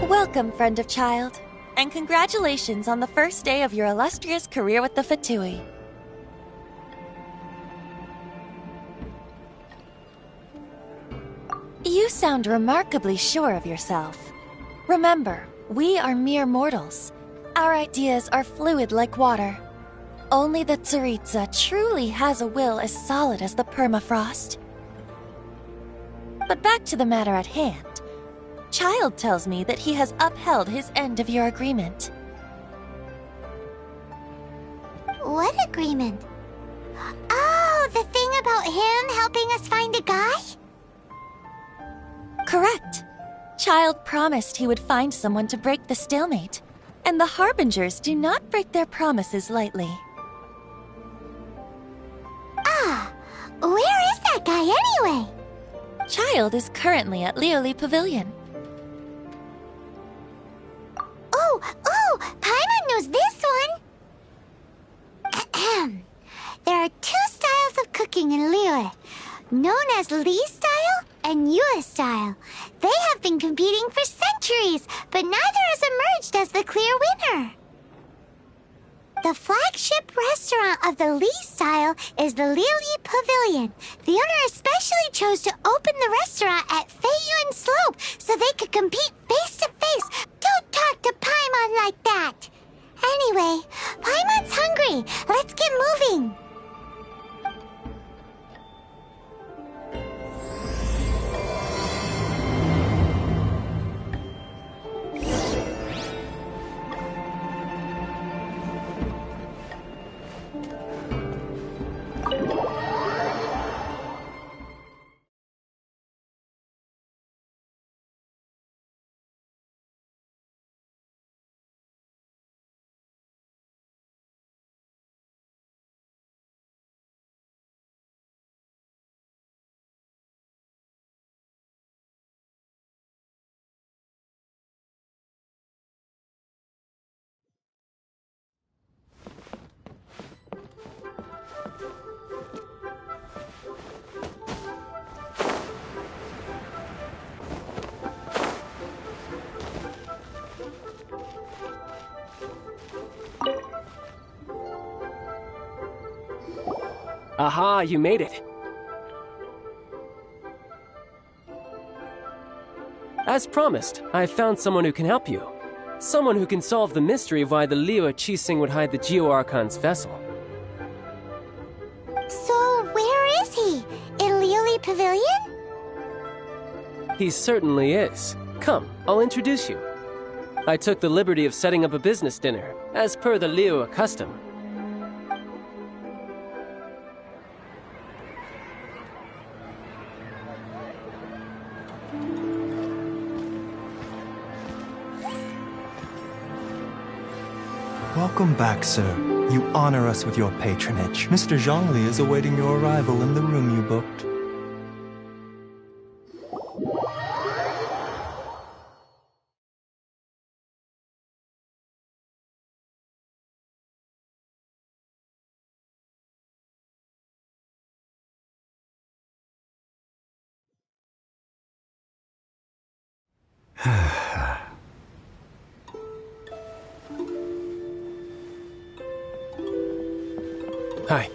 Welcome, friend of child, and congratulations on the first day of your illustrious career with the Fatui. You sound remarkably sure of yourself. Remember, we are mere mortals. Our ideas are fluid like water. Only the Tsaritsa truly has a will as solid as the permafrost. But back to the matter at hand. Child tells me that he has upheld his end of your agreement. What agreement? Oh, the thing about him helping us find a guy? Correct. Child promised he would find someone to break the stalemate, and the Harbingers do not break their promises lightly. Ah, where is that guy anyway? Child is currently at Lioli Pavilion. Oh, Paimon knows this one. There are two styles of cooking in Liyue, known as Li style and Yue style. They have been competing for centuries, but neither has emerged as the clear winner. The flagship restaurant of the Li style is the Lioli Pavilion. The owner especially chose to open the restaurant at Feiyuan Slope so they could compete face to face. Don't talk to Paimon like that. Anyway, Paimon's hungry. Let's get moving. Aha, you made it. As promised, I found someone who can help you. Someone who can solve the mystery of why the Liu Qixing would hide the Geo-Archon's vessel. So, where is he? In Liuli Pavilion? He certainly is. Come, I'll introduce you. I took the liberty of setting up a business dinner, as per the Liu custom. Welcome back, sir. You honor us with your patronage. Mr. Zhongli is awaiting your arrival in the room you booked. Hi.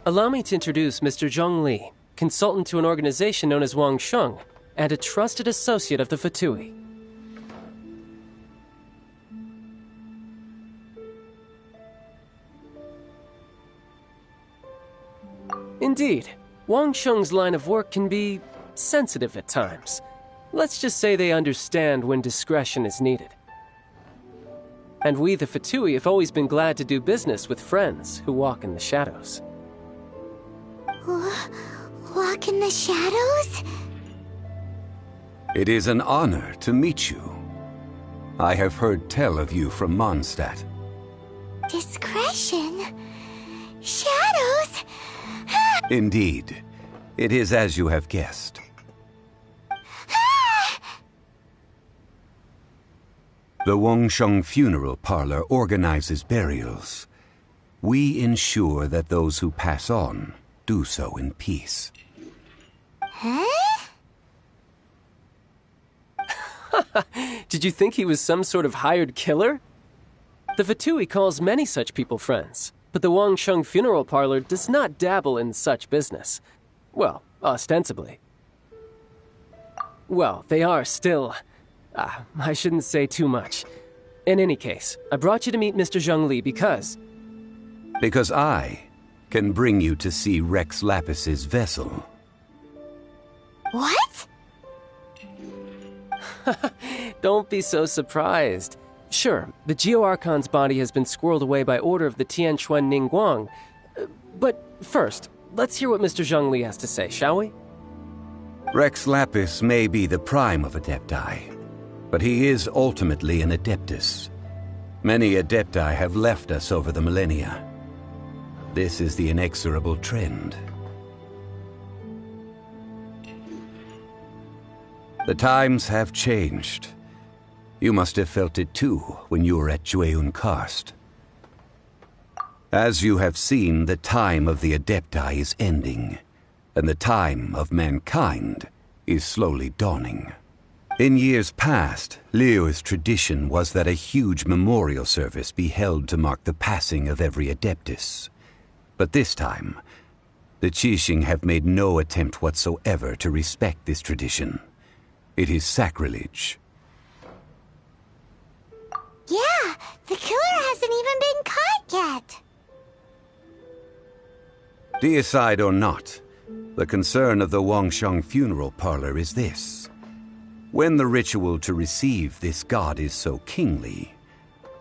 Allow me to introduce Mr. Zhong Li, consultant to an organization known as Wang Sheng, and a trusted associate of the Fatui. Indeed, Wang Sheng's line of work can be sensitive at times. Let's just say they understand when discretion is needed. And we, the Fatui, have always been glad to do business with friends who walk in the shadows. Walk in the shadows? It is an honor to meet you. I have heard tell of you from Mondstadt. Discretion? Shadows? Indeed. It is as you have guessed. The Wangsheng Funeral Parlor organizes burials. We ensure that those who pass on do so in peace. Huh? Did you think he was some sort of hired killer? The Fatui calls many such people friends, but the Wangsheng Funeral Parlor does not dabble in such business. Well, ostensibly. Well, they are still... I shouldn't say too much. In any case, I brought you to meet Mr. Zhong Li because... Because I can bring you to see Rex Lapis's vessel. What? Don't be so surprised. Sure, the Geo-Archon's body has been squirreled away by order of the Tianquan Ningguang. But first, let's hear what Mr. Zhong Li has to say, shall we? Rex Lapis may be the prime of Adepti, but he is ultimately an Adeptus. Many Adepti have left us over the millennia. This is the inexorable trend. The times have changed. You must have felt it too when you were at Jueyun Karst. As you have seen, the time of the Adepti is ending, and the time of mankind is slowly dawning. In years past, Liu's tradition was that a huge memorial service be held to mark the passing of every Adeptus. But this time, the Qixing have made no attempt whatsoever to respect this tradition. It is sacrilege. Yeah, the killer hasn't even been caught yet. Deicide or not, the concern of the Wangsheng Funeral Parlor is this. When the ritual to receive this god is so kingly,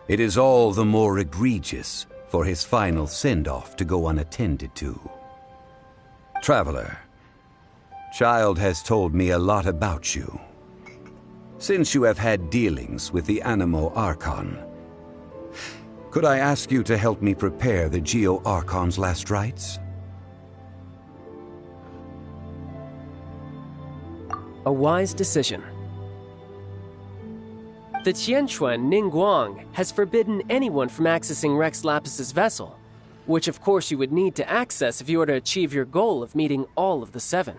it is all the more egregious for his final send-off to go unattended to. Traveler, Child has told me a lot about you. Since you have had dealings with the Animo Archon, could I ask you to help me prepare the Geo-Archon's last rites? A wise decision. The Tianquan Ningguang has forbidden anyone from accessing Rex Lapis's vessel. which of course you would need to access if you were to achieve your goal of meeting all of the 7.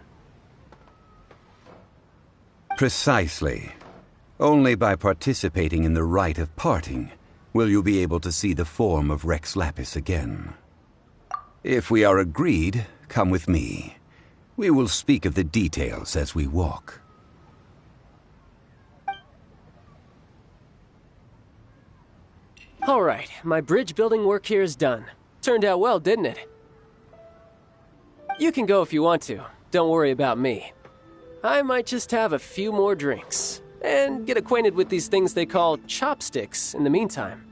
Precisely. Only by participating in the rite of parting will you be able to see the form of Rex Lapis again. If we are agreed, come with me. We will speak of the details as we walk. All right, my bridge building work here is done. Turned out well, didn't it? You can go if you want to. Don't worry about me. I might just have a few more drinks and get acquainted with these things they call chopsticks in the meantime.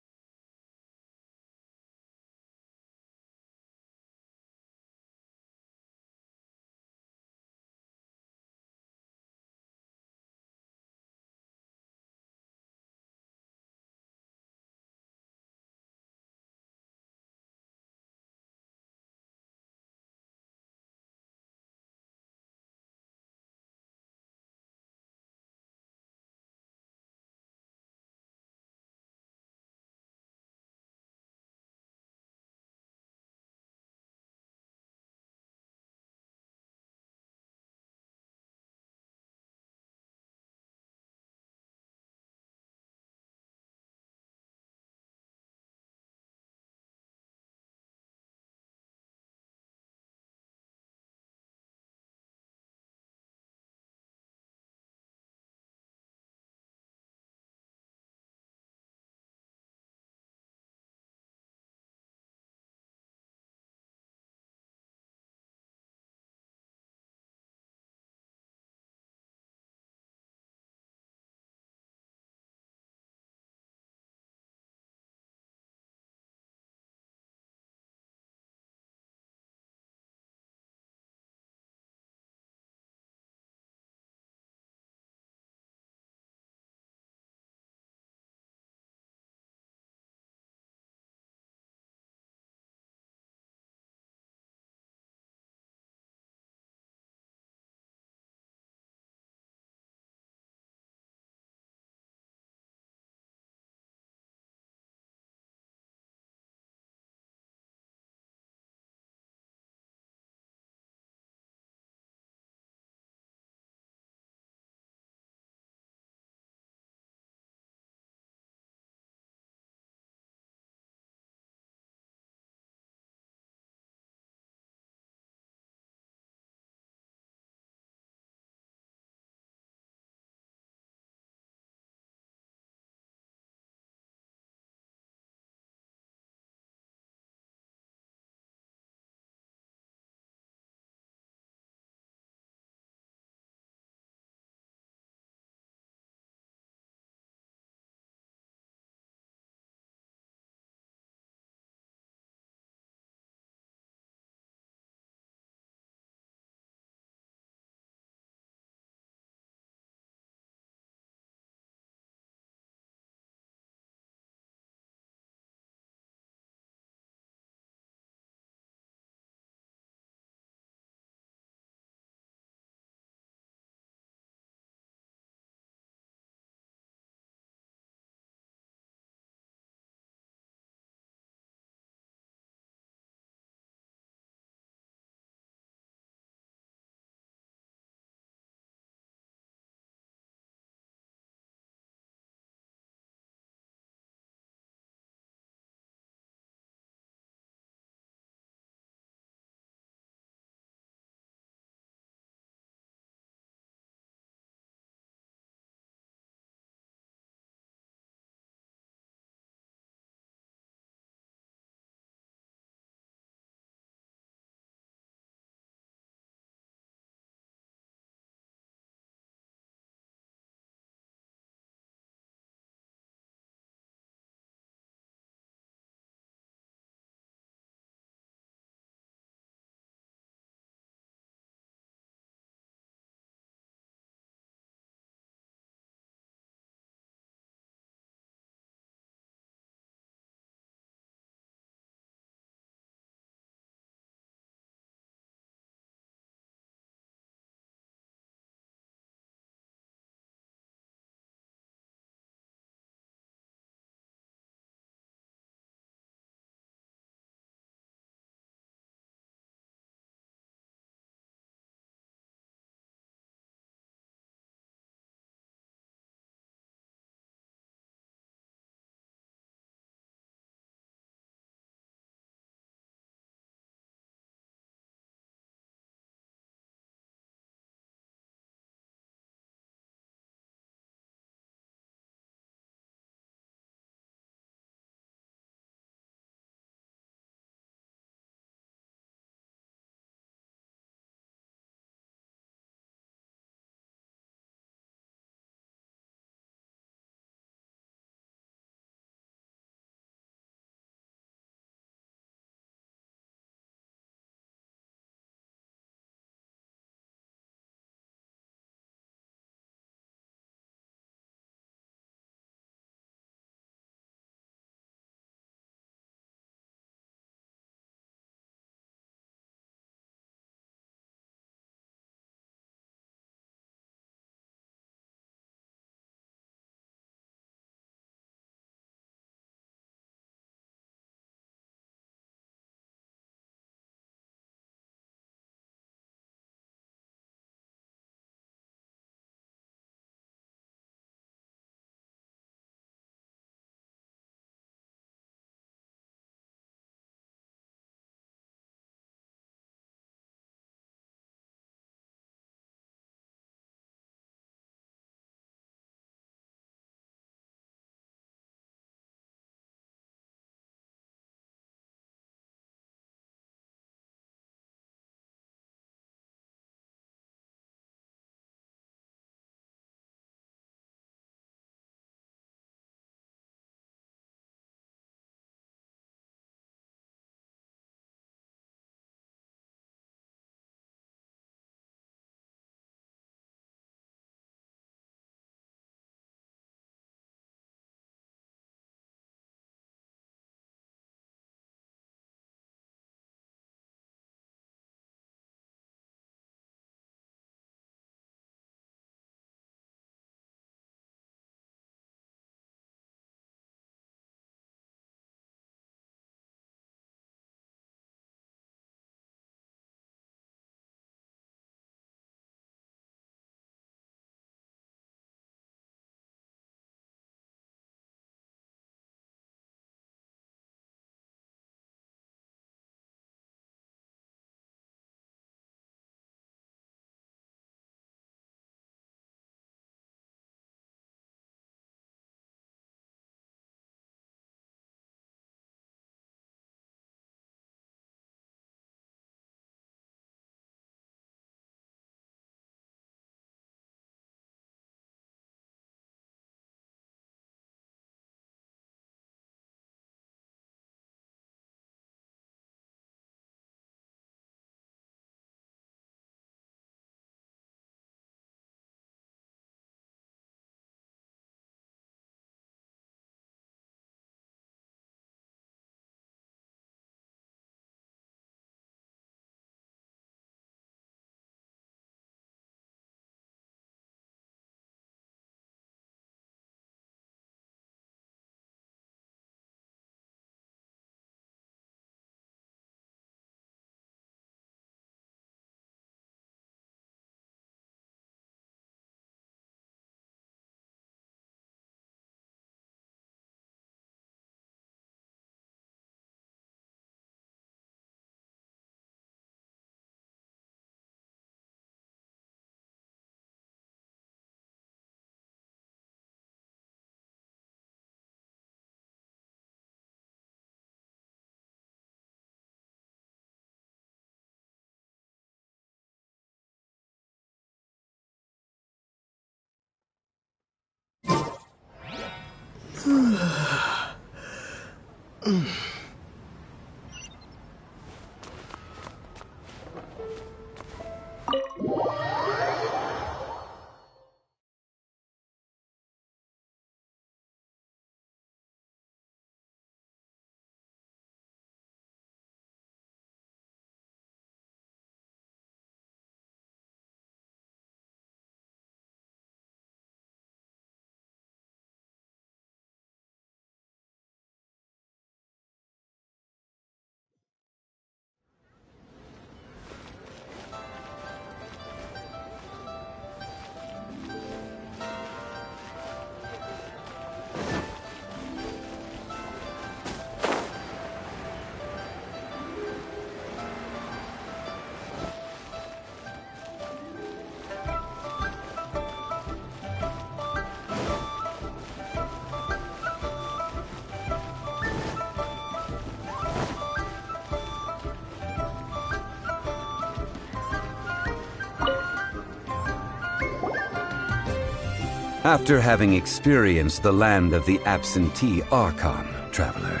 After having experienced the land of the absentee Archon, traveler,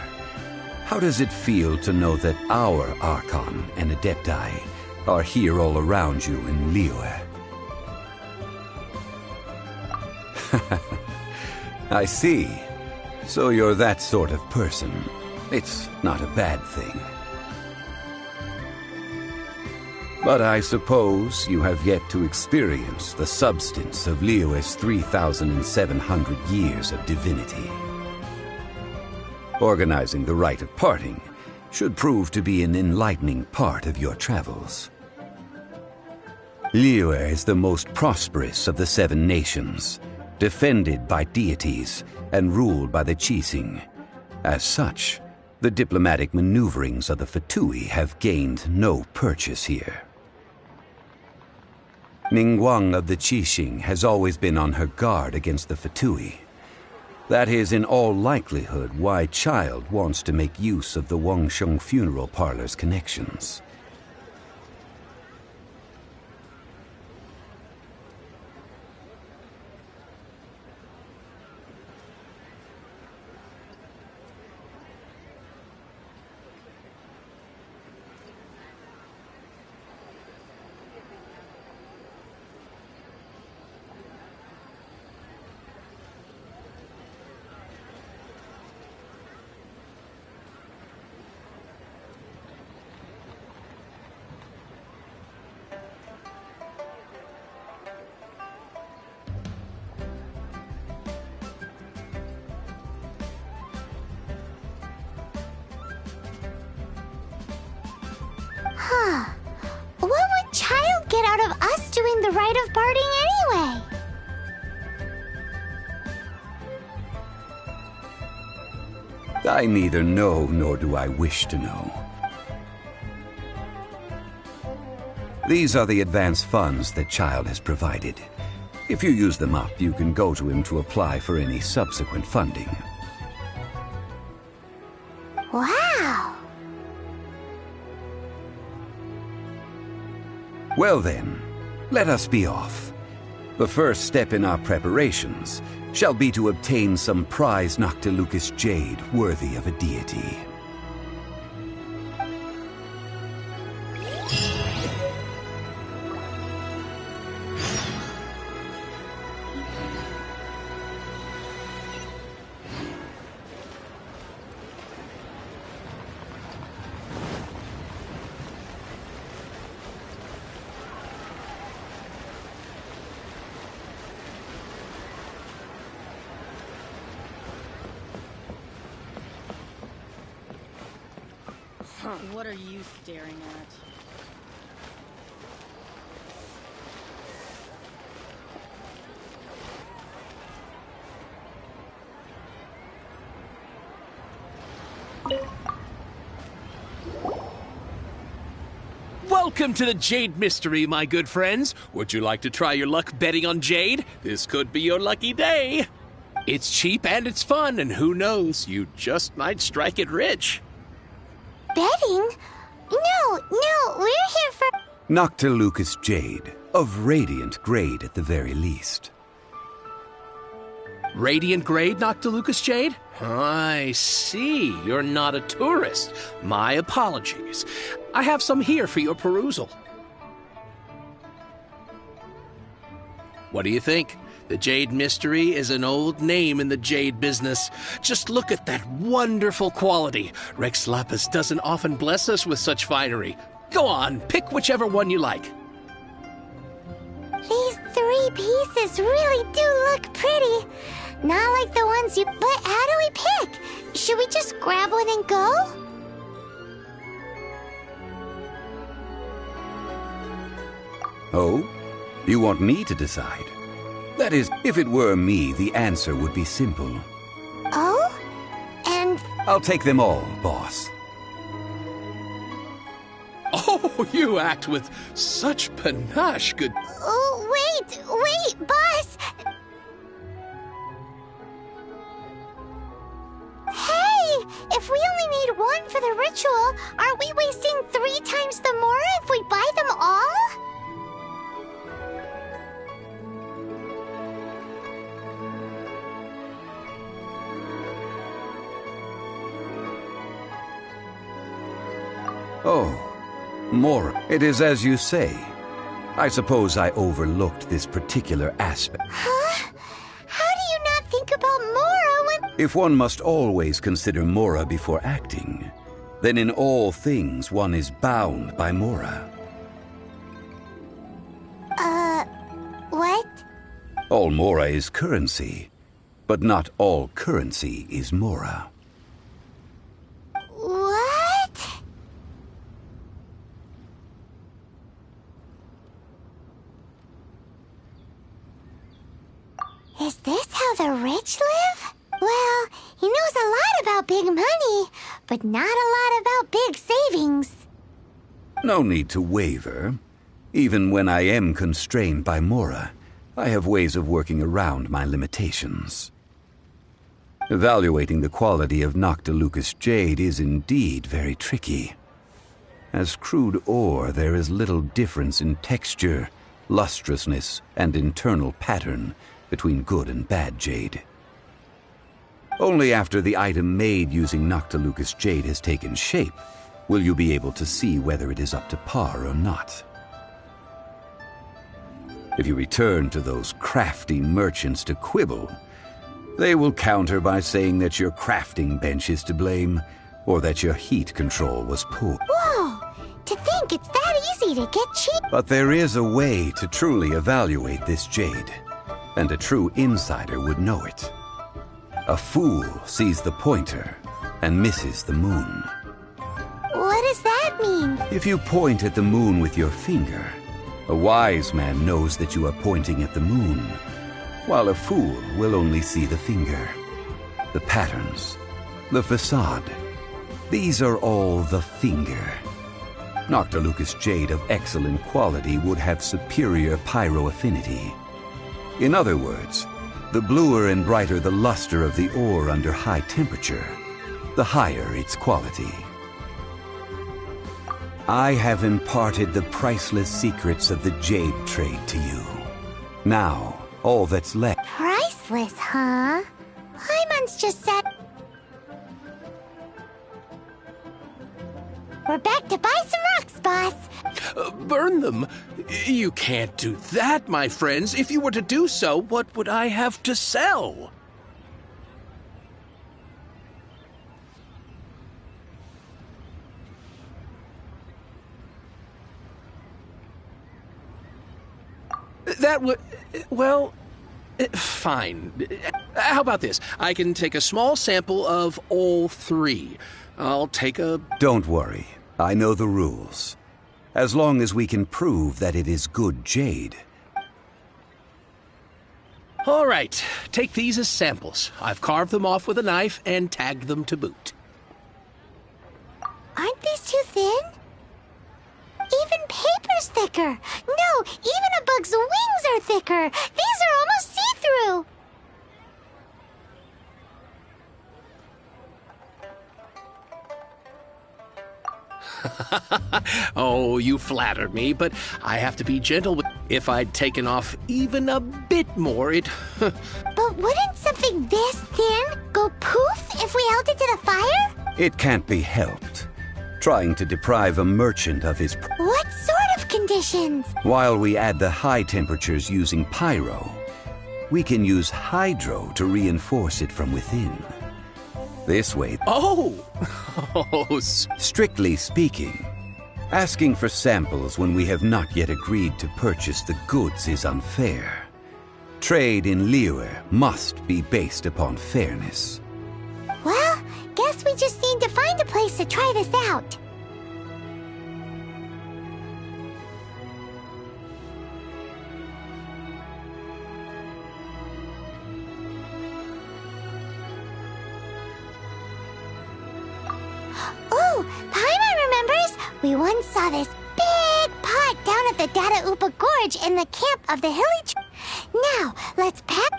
how does it feel to know that our Archon and Adepti are here all around you in Liyue? I see. So you're that sort of person. It's not a bad thing. But I suppose you have yet to experience the substance of Liyue's 3,700 years of divinity. Organizing the rite of parting should prove to be an enlightening part of your travels. Liyue is the most prosperous of the 7 nations, defended by deities and ruled by the Qixing. As such, the diplomatic maneuverings of the Fatui have gained no purchase here. Ningguang of the Qixing has always been on her guard against the Fatui. That is in all likelihood why Child wants to make use of the Wangsheng funeral parlor's connections. What would Child get out of us doing the rite of parting anyway? I neither know nor do I wish to know. These are the advance funds that Child has provided. If you use them up, you can go to him to apply for any subsequent funding. Wow! Well then, let us be off. The first step in our preparations shall be to obtain some prize Noctilucous jade worthy of a deity. What are you staring at? Welcome to the Jade Mystery, my good friends. Would you like to try your luck betting on Jade? This could be your lucky day. It's cheap and it's fun, and who knows, you just might strike it rich. Betting? No, we're here for... Noctilucous jade, of radiant grade at the very least. Radiant grade, Noctilucous Jade? I see. You're not a tourist. My apologies. I have some here for your perusal. What do you think? The Jade Mystery is an old name in the jade business. Just look at that wonderful quality. Rex Lapis doesn't often bless us with such finery. Go on, pick whichever one you like. These 3 pieces really do look pretty. Not like the ones you... But how do we pick? Should we just grab one and go? Oh? You want me to decide? That is, if it were me, the answer would be simple. Oh? And... I'll take them all, boss. Oh, you act with such panache, good... Oh, wait, boss! Hey! If we only need 1 for the ritual, are we wasting 3 times the Mora if we buy them all? Oh, Mora. It is as you say. I suppose I overlooked this particular aspect. Huh? How do you not think about Mora when... If one must always consider Mora before acting, then in all things one is bound by Mora. What? All Mora is currency, but not all currency is Mora. What? Is this how the rich live? Well, he knows a lot about big money, but not a lot about big savings. No need to waver. Even when I am constrained by Mora, I have ways of working around my limitations. Evaluating the quality of Noctilucous Jade is indeed very tricky. As crude ore, there is little difference in texture, lustrousness, and internal pattern between good and bad jade. Only after the item made using Noctilucous Jade has taken shape will you be able to see whether it is up to par or not. If you return to those crafty merchants to quibble, they will counter by saying that your crafting bench is to blame, or that your heat control was poor. Whoa! To think it's that easy to get cheap. But there is a way to truly evaluate this jade, and a true insider would know it. A fool sees the pointer and misses the moon. What does that mean? If you point at the moon with your finger, a wise man knows that you are pointing at the moon, while a fool will only see the finger. The patterns, the facade, these are all the finger. Noctilucous Jade of excellent quality would have superior pyro affinity. In other words, the bluer and brighter the luster of the ore under high temperature, the higher its quality. I have imparted the priceless secrets of the jade trade to you. Now, all that's left... Priceless, huh? Hyman's just said... We're back to buy some rocks, boss. Burn them? You can't do that, my friends. If you were to do so, what would I have to sell? That would... well... fine. How about this? I can take a small sample of all 3. I'll take a... Don't worry. I know the rules. As long as we can prove that it is good jade. All right. Take these as samples. I've carved them off with a knife and tagged them to boot. Aren't these too thin? Even paper's thicker. No, even a bug's wings are thicker. These are almost see-through. Oh, you flattered me, but I have to be gentle with... If I'd taken off even a bit more, it... But wouldn't something this thin go poof if we held it to the fire? It can't be helped. Trying to deprive a merchant of his... What sort of conditions? While we add the high temperatures using pyro, we can use hydro to reinforce it from within. This way... Oh! Strictly speaking, asking for samples when we have not yet agreed to purchase the goods is unfair. Trade in Liyue must be based upon fairness. Well, guess we just need to find a place to try this out. Oh, Paimon remembers! We once saw this big pot down at the Data Upa Gorge in the camp of the Hilly... Now, let's pack...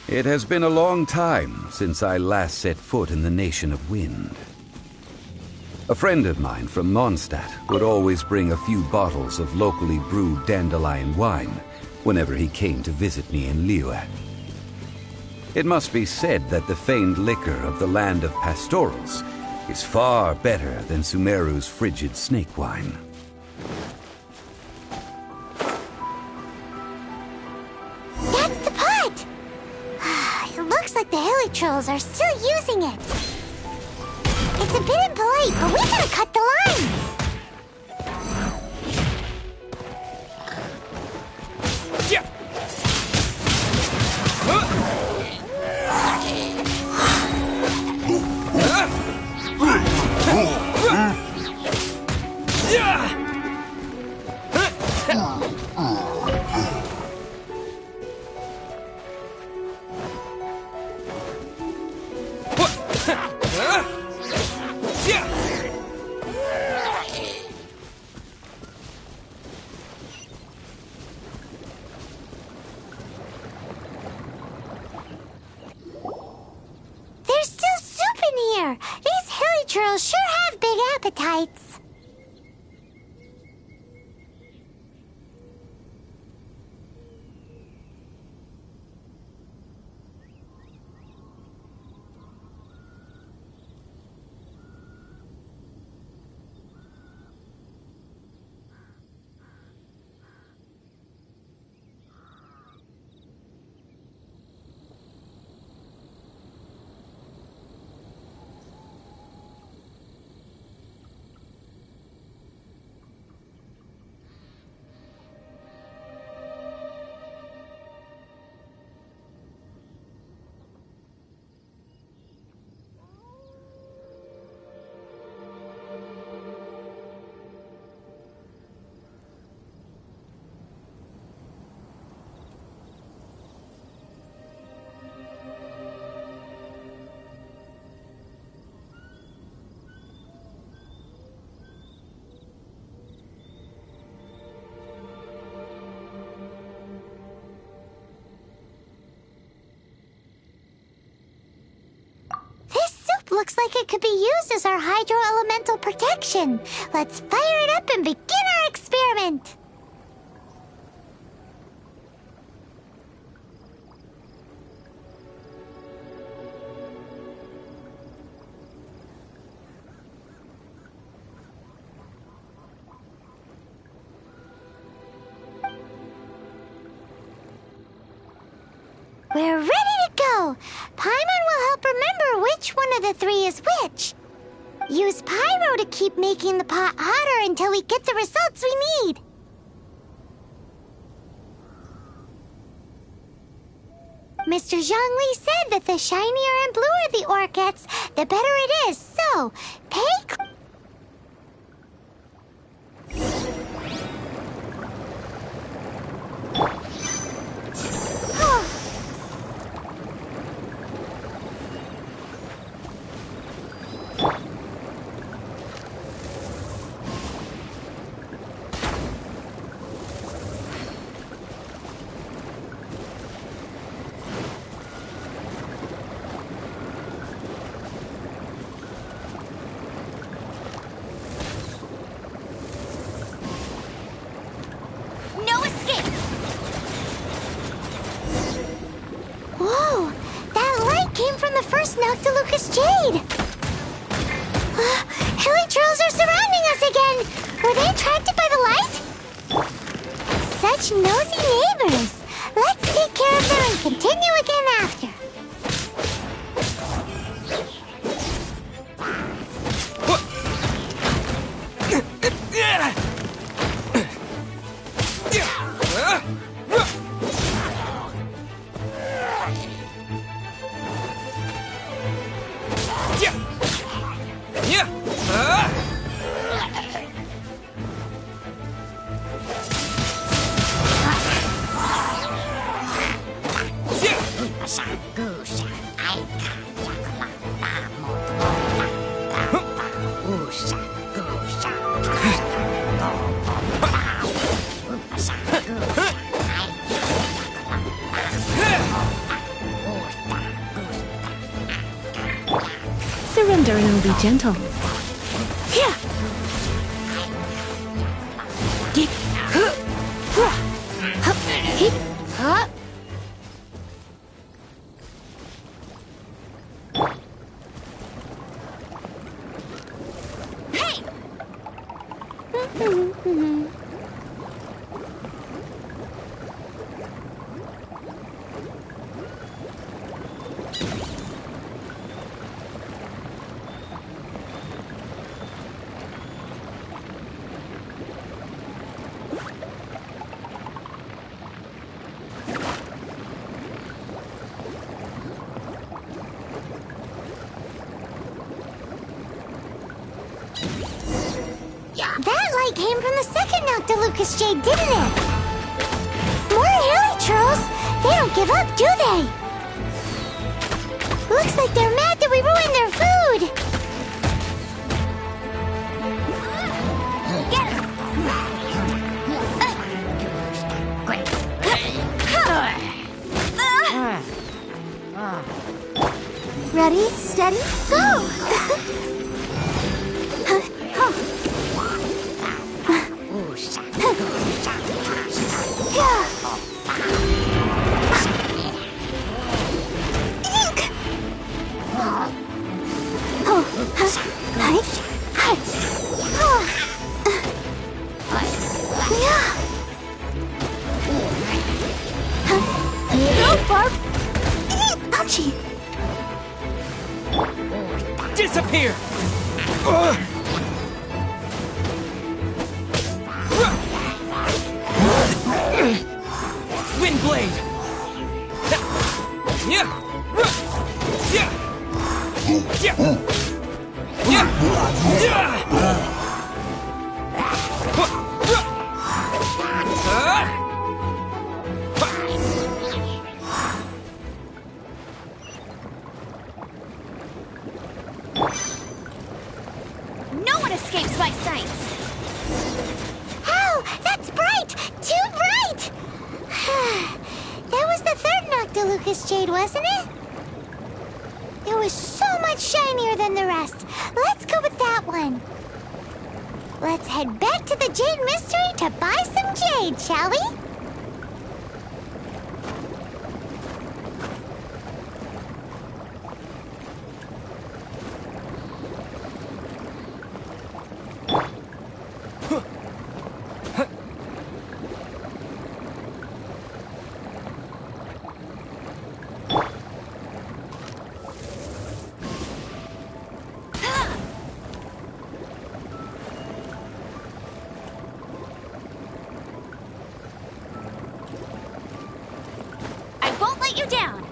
It has been a long time since I last set foot in the Nation of Wind. A friend of mine from Mondstadt would always bring a few bottles of locally brewed dandelion wine whenever he came to visit me in Liyue. It must be said that the famed liquor of the land of pastorals is far better than Sumeru's frigid snake wine. That's the pot! trolls are still using it. It's a bit impolite, but we gotta cut the line. There's still soup in here. These hilly trolls sure have big appetites. Looks like it could be used as our hydro-elemental protection. Let's fire it up and begin our experiment. We're ready to go. Paimon will help remember which one of the three is which. Use Pyro to keep making the pot hotter until we get the results we need. Mr. Zhongli said that the shinier and bluer the ore gets, the better it is. So, pay Noctilucous Jade! Hilly trolls are surrounding us again! Were they attracted by the light? Such nosy neighbors! Let's take care of them and continue again after. Surrender and I'll be gentle. Here! That light came from the second Noctilucous Jade, didn't it? More helichurls! They don't give up, do they? Looks like they're mad that we ruined their food! Get her! Ready, steady, go! Ouchie! Disappear! Wind blade! No one escapes my sights! Ow! That's bright! Too bright! That was the third Noctilucous Jade, wasn't it? It was so much shinier than the rest. Let's go with that one. Let's head back to the Jade Mystery to buy some jade, shall we? You down.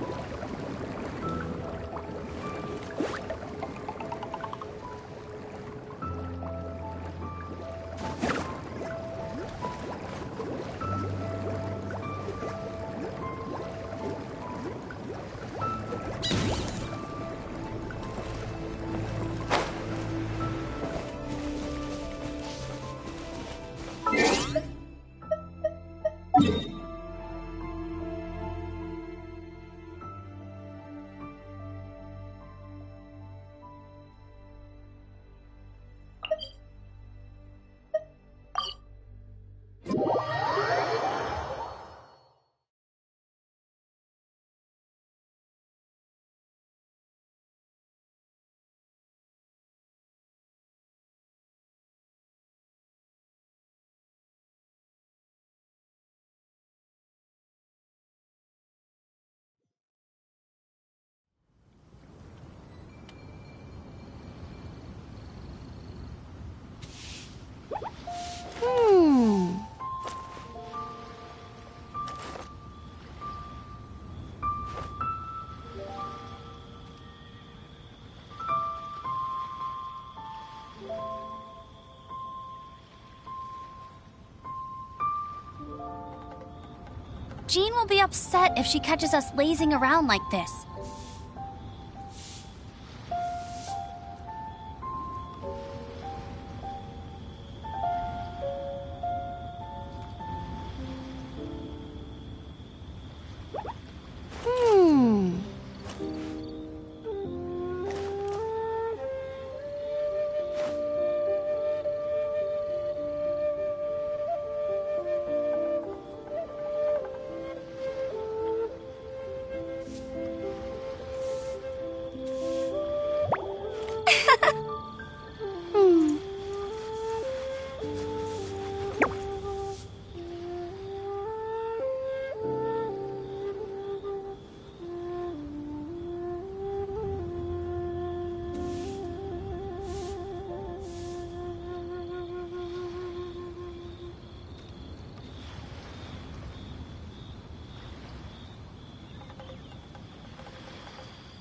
Jean will be upset if she catches us lazing around like this.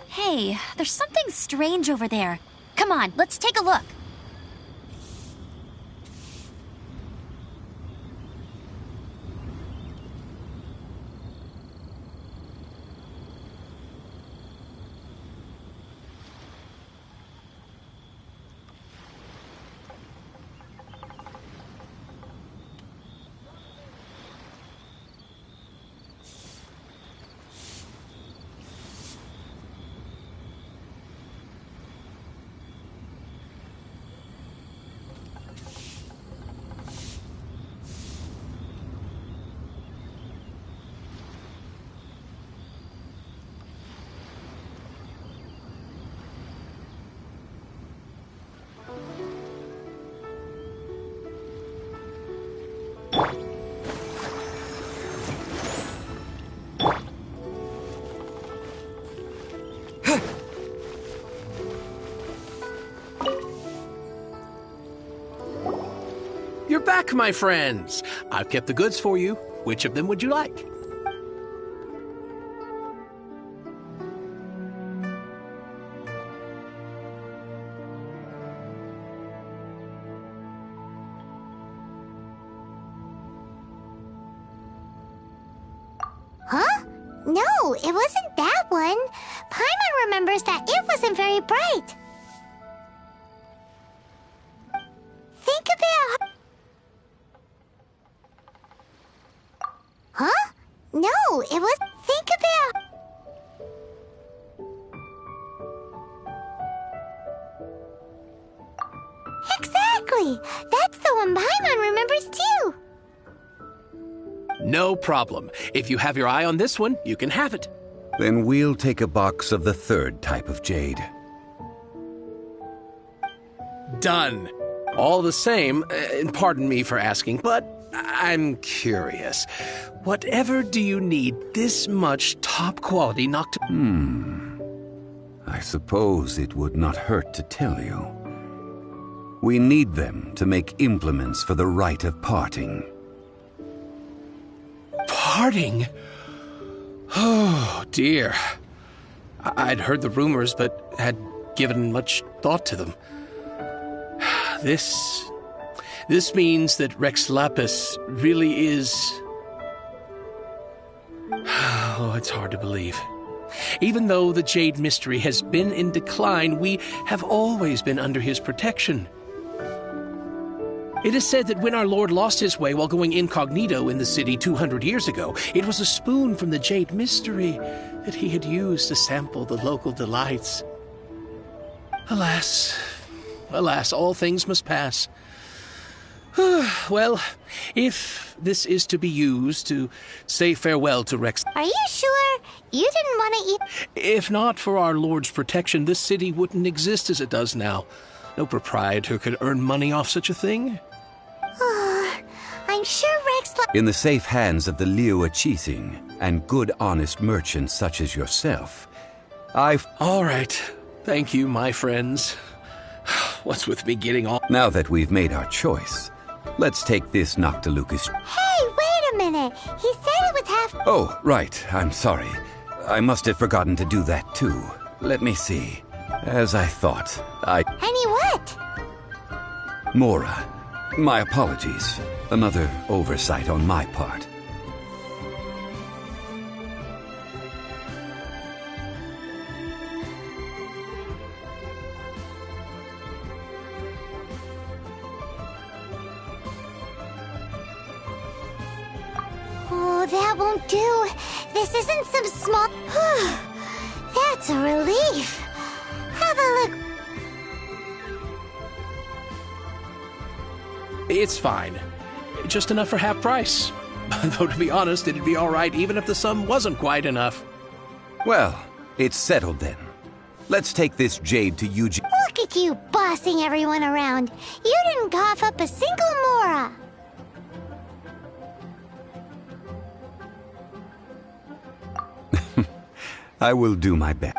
Hey, there's something strange over there. Come on, let's take a look. You're back, my friends. I've kept the goods for you. Which of them would you like? Huh? No, it wasn't that one. Paimon remembers that it wasn't very bright. Think about... Huh? No, it was... Think about... Exactly! That's the one Paimon remembers too! No problem. If you have your eye on this one, you can have it. Then we'll take a box of the third type of jade. Done. All the same, and pardon me for asking, but I'm curious. Whatever do you need this much top-quality I suppose it would not hurt to tell you. We need them to make implements for the rite of parting. Parting? Oh, dear. I'd heard the rumors, but had given much thought to them. This means that Rex Lapis really is... Oh, it's hard to believe. Even though the Jade Mystery has been in decline, we have always been under his protection. It is said that when our Lord lost his way while going incognito in the city 200 years ago, it was a spoon from the Jade Mystery that he had used to sample the local delights. Alas, all things must pass. Well, if this is to be used to say farewell to Rex... Are you sure? You didn't want to eat... If not for our Lord's protection, this city wouldn't exist as it does now. No proprietor could earn money off such a thing. I'm sure Rex... In the safe hands of the Liu-Chising and good honest merchants such as yourself, All right. Thank you, my friends. What's with me getting all... Now that we've made our choice, let's take this Noctilucus... Hey, wait a minute. He said it was half... Oh, right. I'm sorry. I must have forgotten to do that too. Let me see. As I thought, Any what? Mora. My apologies. Another oversight on my part. Oh, that won't do. This isn't some small... That's a relief. Have a look. It's fine. Just enough for half price. Though, to be honest, it'd be all right even if the sum wasn't quite enough. Well, it's settled then. Let's take this jade to Eugene. Look at you bossing everyone around. You didn't cough up a single mora. I will do my best.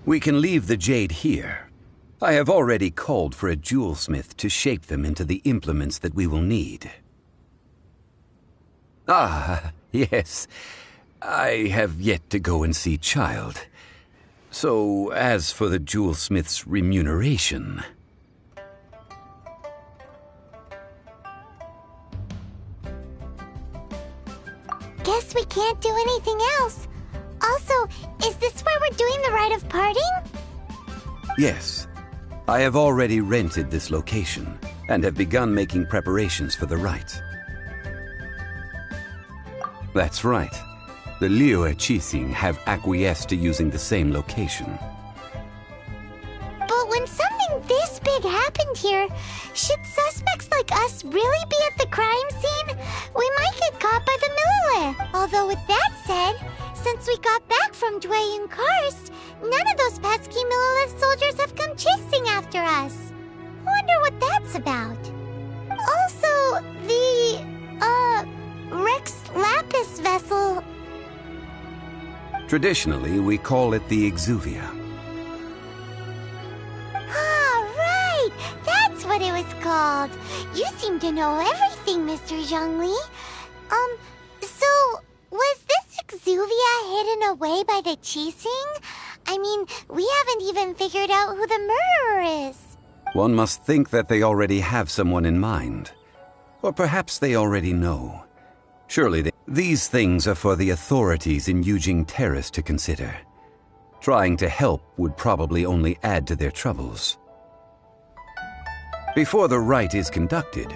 We can leave the jade here. I have already called for a jewelsmith to shape them into the implements that we will need. Ah, yes. I have yet to go and see Child. So, as for the jewelsmith's remuneration... Guess we can't do anything else. Also, is this where we're doing the rite of parting? Yes. I have already rented this location, and have begun making preparations for the rite. That's right. The Liyue Qixing have acquiesced to using the same location. But when something this big happened here, should suspects like us really be at the crime scene? We might get caught by the Liyue. Although with that said, since we got back from Dway and Karst, none of those pesky Liyue soldiers have come chasing after us. Wonder what that's about. Also, the, Rex Lapis vessel... Traditionally, we call it the Exuvia. Ah, right! That's what it was called. You seem to know everything, Mr. Zhongli. So, was this Exuvia hidden away by the Qixing? I mean, we haven't even figured out who the murderer is. One must think that they already have someone in mind. Or perhaps they already know. Surely these things are for the authorities in Yujing Terrace to consider. Trying to help would probably only add to their troubles. Before the rite is conducted,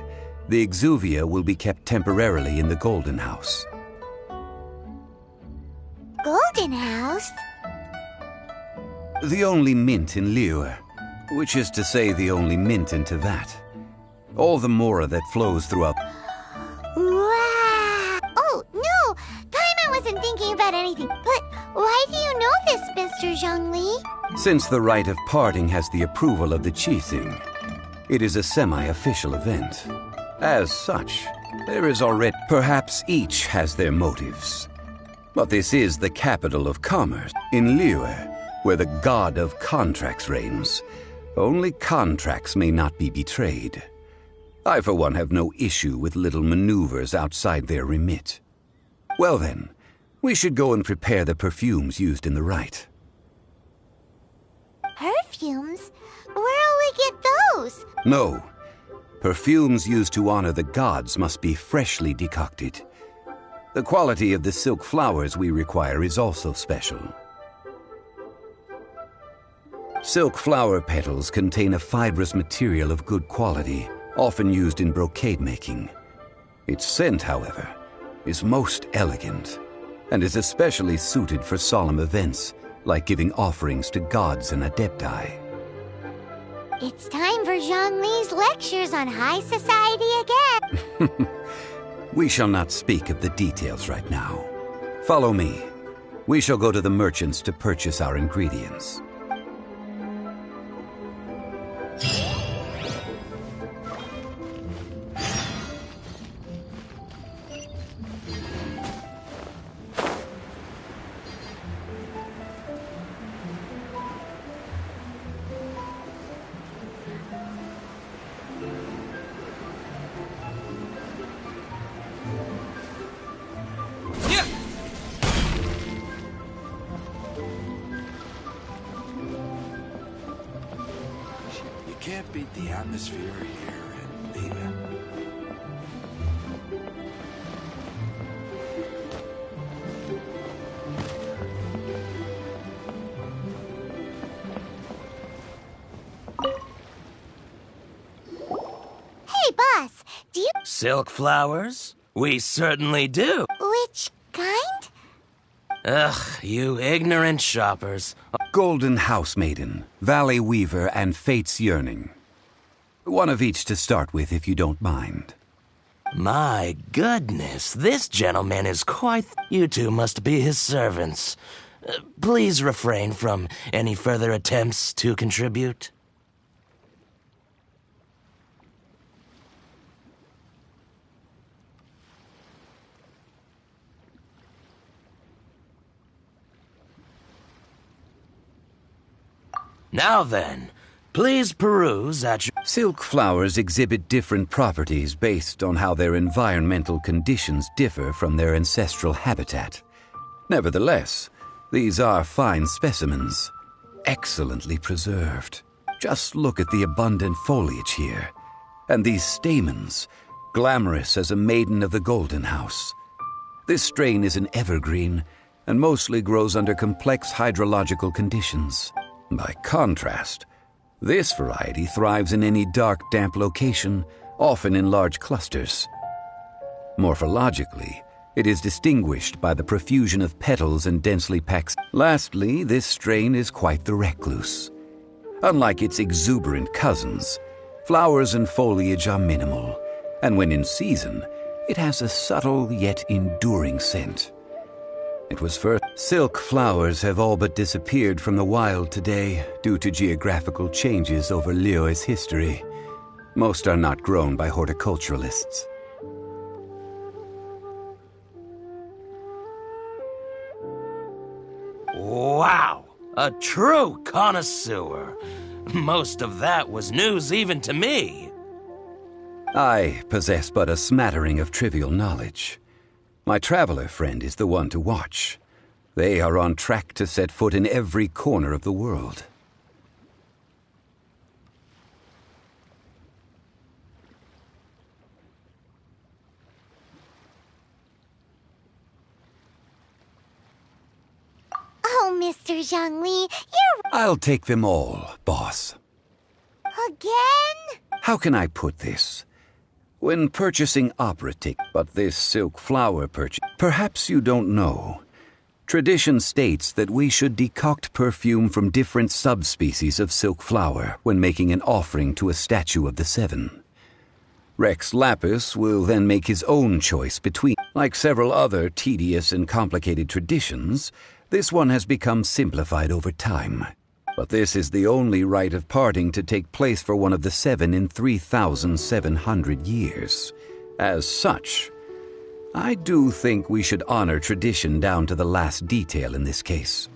the Exuvia will be kept temporarily in the Golden House. Golden House? The only mint in Liyue, which is to say the only mint in Tevat. All the mora that flows throughout... Wow! Oh, no! Paimon wasn't thinking about anything. But why do you know this, Mr. Zhongli? Since the rite of parting has the approval of the Qixing, it is a semi-official event. As such, there is already... Perhaps each has their motives. But this is the capital of commerce. In Liyue, where the god of contracts reigns, only contracts may not be betrayed. I, for one, have no issue with little maneuvers outside their remit. Well then, we should go and prepare the perfumes used in the rite. Perfumes? Where'll we get those? No. Perfumes used to honor the gods must be freshly decocted. The quality of the silk flowers we require is also special. Silk flower petals contain a fibrous material of good quality, often used in brocade making. Its scent, however, is most elegant, and is especially suited for solemn events, like giving offerings to gods and adepti. It's time for Zhongli's lectures on high society again. We shall not speak of the details right now. Follow me. We shall go to the merchants to purchase our ingredients. beat the atmosphere here in Beta. Hey, boss, do you... Silk flowers? We certainly do. Which kind? Ugh, you ignorant shoppers. Golden House Maiden, Valley Weaver, and Fate's Yearning. One of each to start with, if you don't mind. My goodness, this gentleman is quite... You two must be his servants. Please refrain from any further attempts to contribute. Now then, please peruse at your... Silk flowers exhibit different properties based on how their environmental conditions differ from their ancestral habitat. Nevertheless, these are fine specimens, excellently preserved. Just look at the abundant foliage here, and these stamens, glamorous as a maiden of the Golden House. This strain is an evergreen, and mostly grows under complex hydrological conditions. By contrast, this variety thrives in any dark, damp location, often in large clusters. Morphologically, it is distinguished by the profusion of petals and densely packed. Lastly, this strain is quite the recluse. Unlike its exuberant cousins, flowers and foliage are minimal, and when in season, it has a subtle yet enduring scent. It was first. Silk flowers have all but disappeared from the wild today due to geographical changes over Liyue's history. Most are not grown by horticulturalists. Wow! A true connoisseur. Most of that was news even to me. I possess but a smattering of trivial knowledge. My traveler friend is the one to watch. They are on track to set foot in every corner of the world. Oh, Mr. Zhongli, you're... I'll take them all, boss. Again? How can I put this? When purchasing opera tickets, but this silk flower purchase, perhaps you don't know. Tradition states that we should decoct perfume from different subspecies of silk flower when making an offering to a statue of the Seven. Rex Lapis will then make his own choice between. Like several other tedious and complicated traditions, this one has become simplified over time. But this is the only rite of parting to take place for one of the Seven in 3,700 years. As such, I do think we should honor tradition down to the last detail in this case.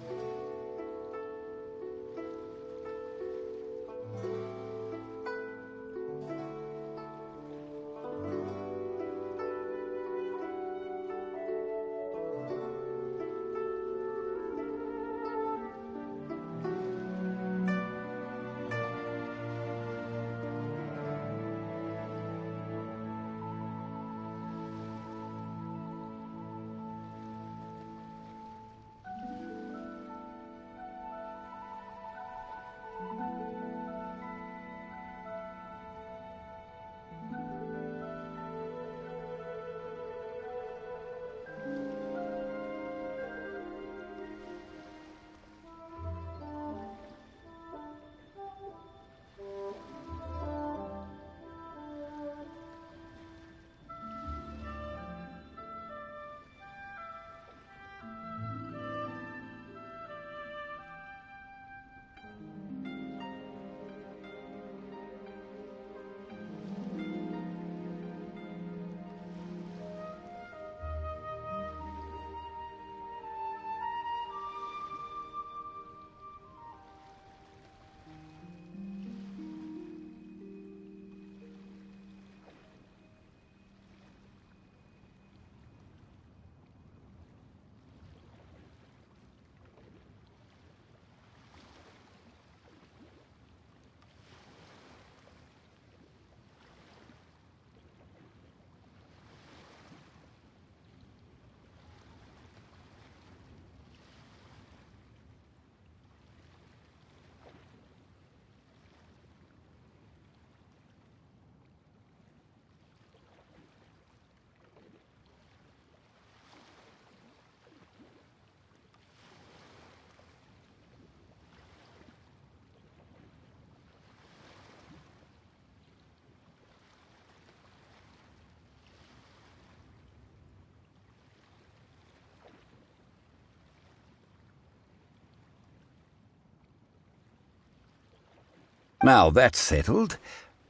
Now that's settled,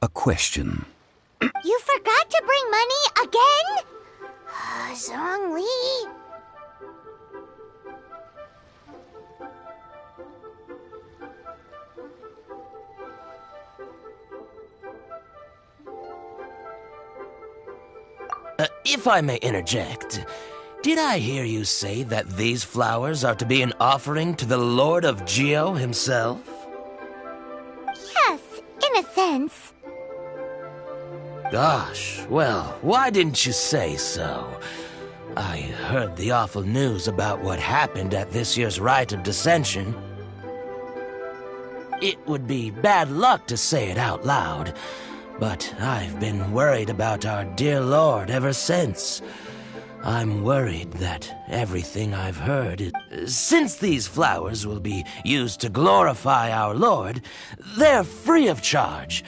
a question. You forgot to bring money again? Zhongli. If I may interject, did I hear you say that these flowers are to be an offering to the Lord of Geo himself? Yes, in a sense. Gosh, well, why didn't you say so? I heard the awful news about what happened at this year's Rite of Dissension. It would be bad luck to say it out loud, but I've been worried about our dear Lord ever since. I'm worried that everything I've heard since these flowers will be used to glorify our Lord, they're free of charge.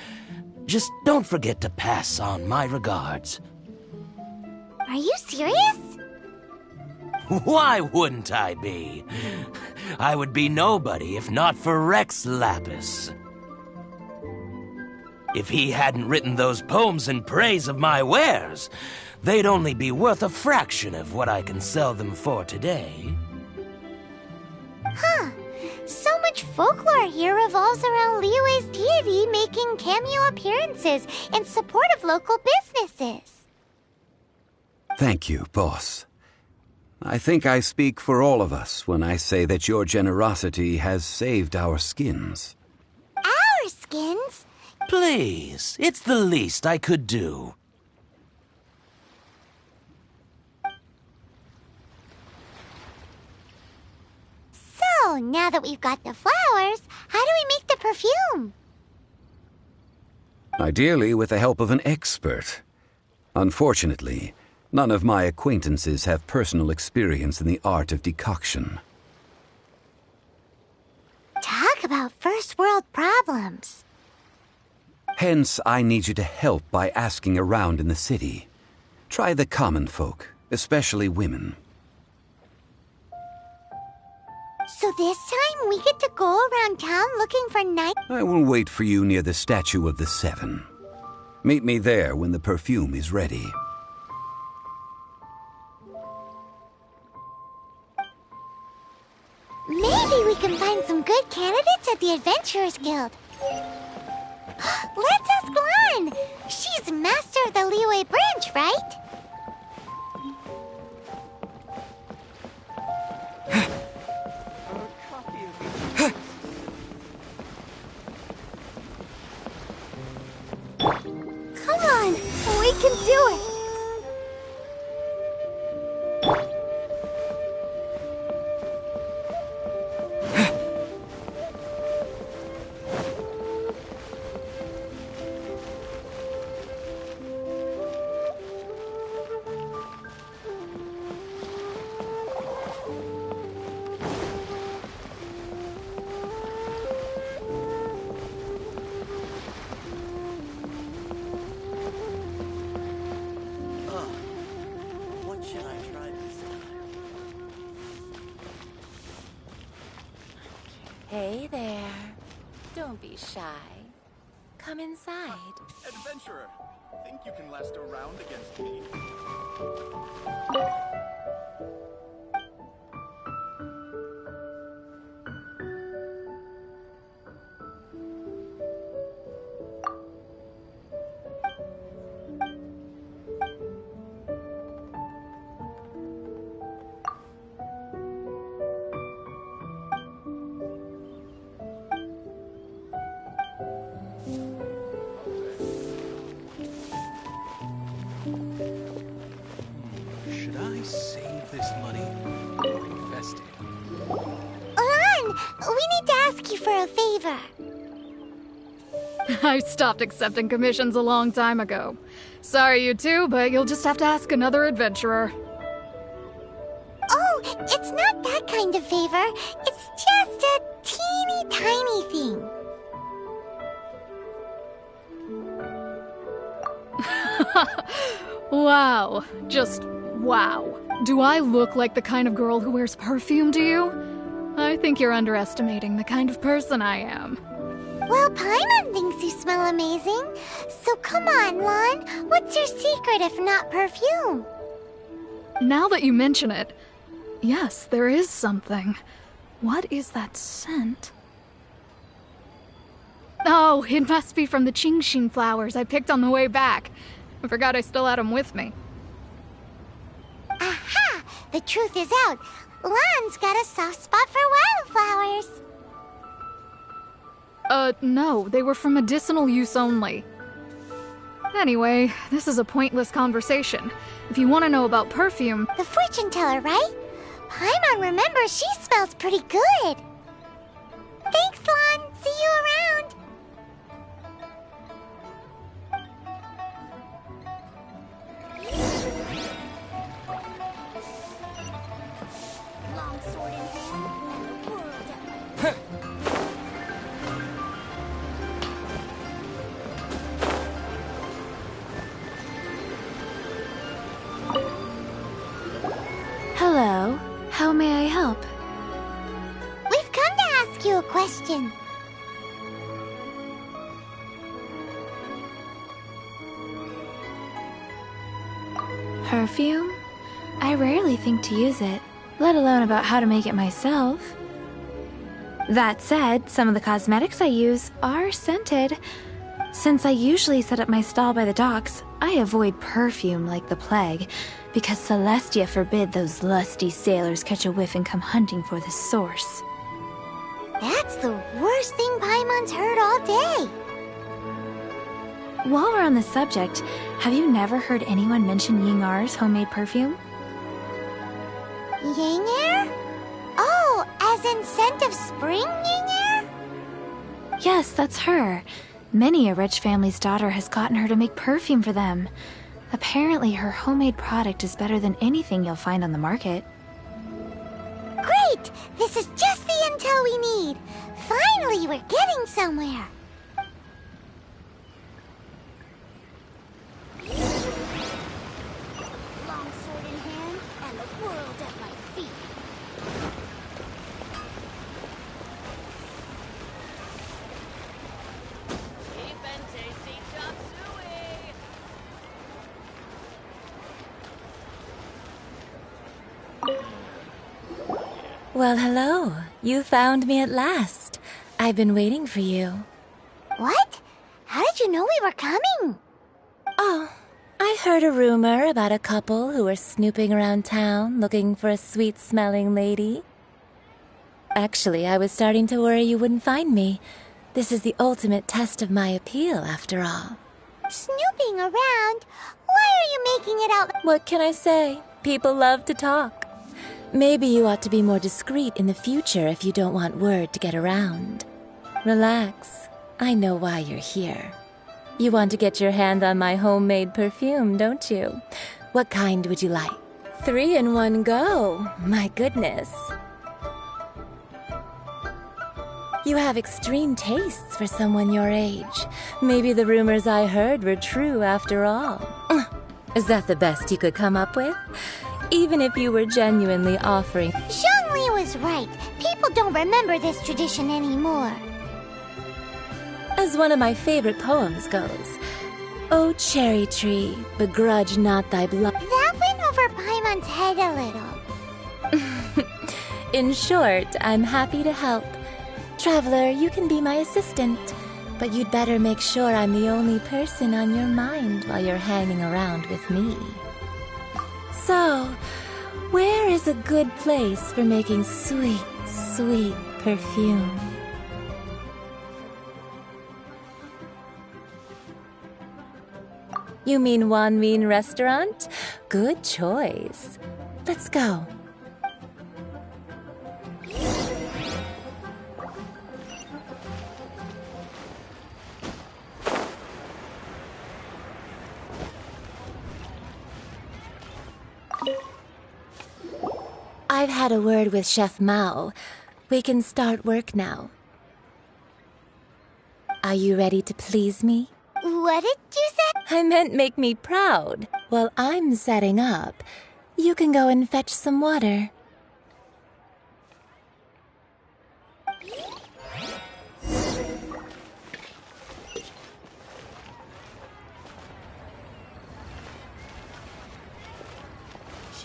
Just don't forget to pass on my regards. Are you serious? Why wouldn't I be? I would be nobody if not for Rex Lapis. If he hadn't written those poems in praise of my wares, they'd only be worth a fraction of what I can sell them for today. Huh. So much folklore here revolves around Liyue's deity making cameo appearances in support of local businesses. Thank you, boss. I think I speak for all of us when I say that your generosity has saved our skins. Our skins? Please, it's the least I could do. So, now that we've got the flowers, how do we make the perfume? Ideally with the help of an expert. Unfortunately, none of my acquaintances have personal experience in the art of decoction. Talk about first world problems. Hence, I need you to help by asking around in the city. Try the common folk, especially women. So this time we get to go around town looking for night. I will wait for you near the Statue of the Seven. Meet me there when the perfume is ready. Maybe we can find some good candidates at the Adventurers Guild. Let's ask Lan! She's master of the Liyue branch, right? Come on! We can do it! Hey there. Don't be shy. Come inside. Adventurer, think you can last a round against me? Should I save this money or invest it? Lan! We need to ask you for a favor. I stopped accepting commissions a long time ago. Sorry, you two, but you'll just have to ask another adventurer. Oh, it's not that kind of favor. It's just a teeny tiny thing. Wow. Just wow. Do I look like the kind of girl who wears perfume to you? I think you're underestimating the kind of person I am. Well, Paimon thinks you smell amazing. So come on, Lon. What's your secret if not perfume? Now that you mention it, yes, there is something. What is that scent? Oh, it must be from the Qingxin flowers I picked on the way back. I forgot I still had them with me. Aha! The truth is out. Lon's got a soft spot for wildflowers. No, they were for medicinal use only. Anyway, this is a pointless conversation. If you want to know about perfume... The fortune teller, right? Paimon remembers she smells pretty good. Thanks, Lon. See you around. Long sword in hand and the world at my feet. Hello. How may I help? We've come to ask you a question. Perfume? I rarely think to use it, let alone about how to make it myself. That said, some of the cosmetics I use are scented. Since I usually set up my stall by the docks, I avoid perfume like the plague, because Celestia forbid those lusty sailors catch a whiff and come hunting for the source. That's the worst thing Paimon's heard all day. While we're on the subject, have you never heard anyone mention Yingar's homemade perfume? Yingar? Oh, as in scent of spring, Yingar? Yes, that's her. Many a rich family's daughter has gotten her to make perfume for them. Apparently, her homemade product is better than anything you'll find on the market. Great! This is just the intel we need. Finally, we're getting somewhere. Long sword in hand and the world at my feet. Cheap and tasty chop suey. Well, hello. You found me at last. I've been waiting for you. What? How did you know we were coming? Oh, I heard a rumor about a couple who were snooping around town looking for a sweet-smelling lady. Actually, I was starting to worry you wouldn't find me. This is the ultimate test of my appeal, after all. Snooping around? Why are you making it out? What can I say? People love to talk. Maybe you ought to be more discreet in the future if you don't want word to get around. Relax. I know why you're here. You want to get your hand on my homemade perfume, don't you? What kind would you like? 3 in one go. My goodness. You have extreme tastes for someone your age. Maybe the rumors I heard were true after all. Is that the best you could come up with? Even if you were genuinely offering... Zhongli was right. People don't remember this tradition anymore. As one of my favorite poems goes, "O cherry tree, begrudge not thy blood." That went over Paimon's head a little. In short, I'm happy to help. Traveler, you can be my assistant, but you'd better make sure I'm the only person on your mind while you're hanging around with me. So, where is a good place for making sweet, sweet perfume? You mean Wanmin Restaurant? Good choice. Let's go. I've had a word with Chef Mao. We can start work now. Are you ready to please me? What did you say? I meant make me proud. While I'm setting up, you can go and fetch some water.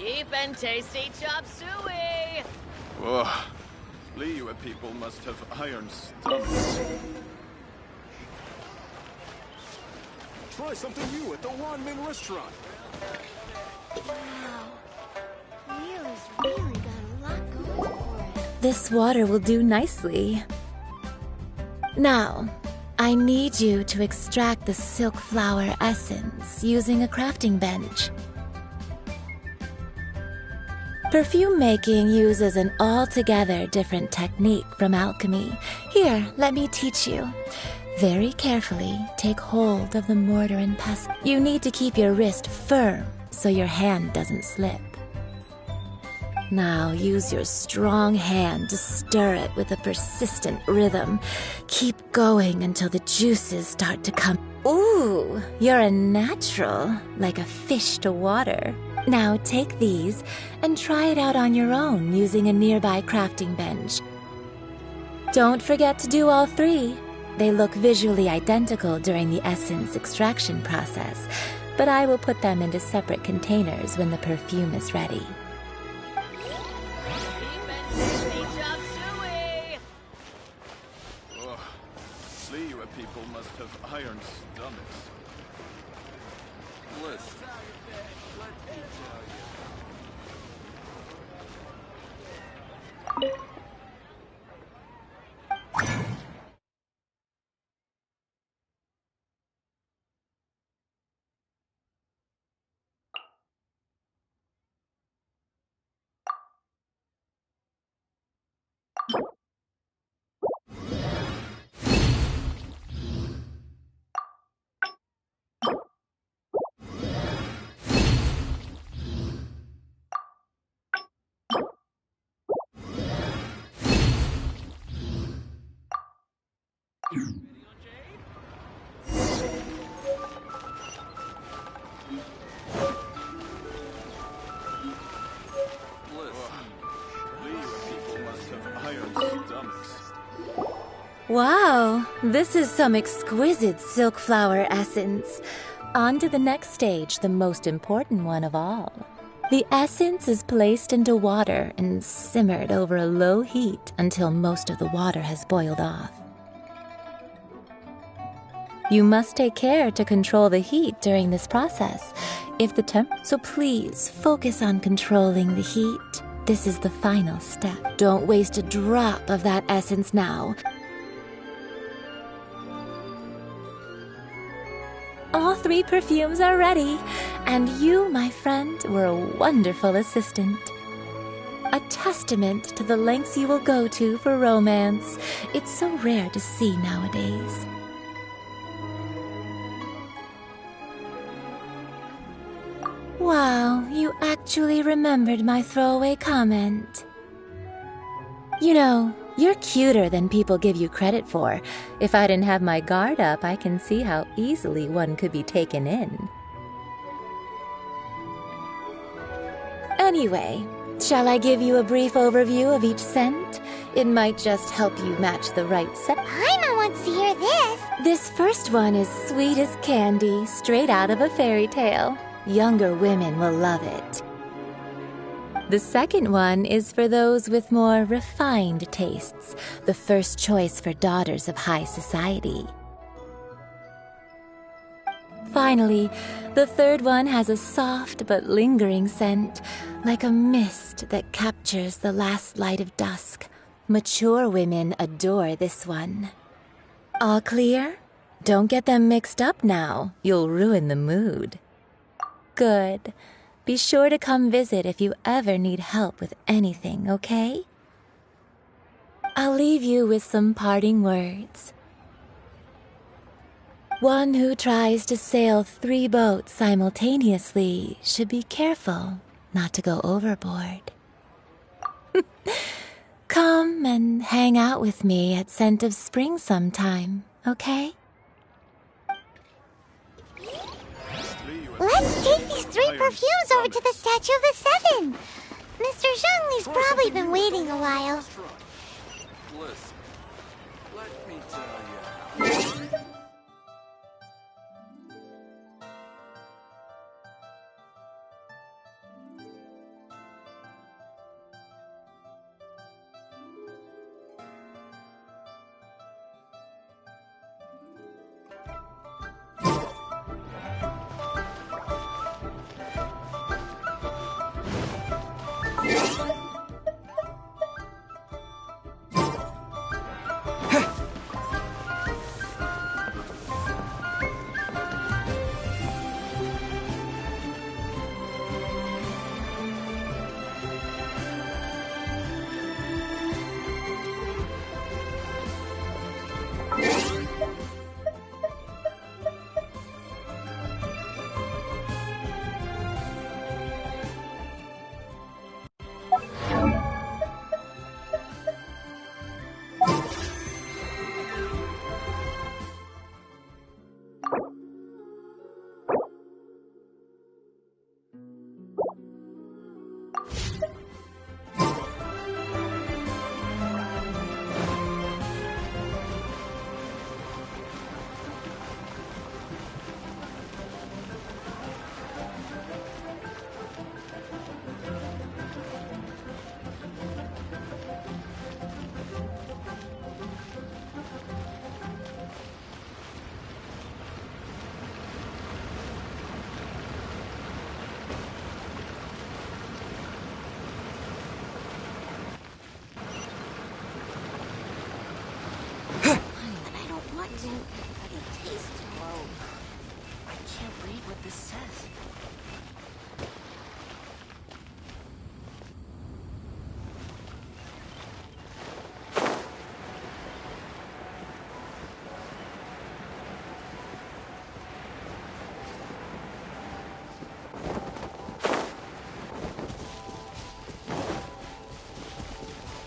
Cheap and tasty chop suey! Ugh. Liyue people must have iron stomachs. Try something new at the Wanmin restaurant. Wow. Liyue's really got a lot going for it. This water will do nicely. Now, I need you to extract the silk flower essence using a crafting bench. Perfume making uses an altogether different technique from alchemy. Here, let me teach you. Very carefully, take hold of the mortar and pestle. You need to keep your wrist firm so your hand doesn't slip. Now use your strong hand to stir it with a persistent rhythm. Keep going until the juices start to come. Ooh, you're a natural, like a fish to water. Now take these and try it out on your own using a nearby crafting bench. Don't forget to do all three. They look visually identical during the essence extraction process, but I will put them into separate containers when the perfume is ready. Cheap and tasty chop suey! Ugh. Liyue people must have iron stomachs. Listen, let me tell you. Wow, this is some exquisite silk flower essence. On to the next stage, the most important one of all. The essence is placed into water and simmered over a low heat until most of the water has boiled off. You must take care to control the heat during this process. So please focus on controlling the heat. This is the final step. Don't waste a drop of that essence now. All three perfumes are ready, and you, my friend, were a wonderful assistant. A testament to the lengths you will go to for romance. It's so rare to see nowadays. Wow, you actually remembered my throwaway comment. You know, you're cuter than people give you credit for. If I didn't have my guard up, I can see how easily one could be taken in. Anyway, shall I give you a brief overview of each scent? It might just help you match the right scent. Paimon wants to hear this. This first one is sweet as candy, straight out of a fairy tale. Younger women will love it. The second one is for those with more refined tastes, the first choice for daughters of high society. Finally, the third one has a soft but lingering scent, like a mist that captures the last light of dusk. Mature women adore this one. All clear? Don't get them mixed up now. You'll ruin the mood. Good. Be sure to come visit if you ever need help with anything, okay? I'll leave you with some parting words. One who tries to sail 3 boats simultaneously should be careful not to go overboard. Come and hang out with me at Scent of Spring sometime, okay? Let's take these 3 perfumes over to the Statue of the Seven. Mr. Zhongli's probably been waiting a while. Listen, let me tell you.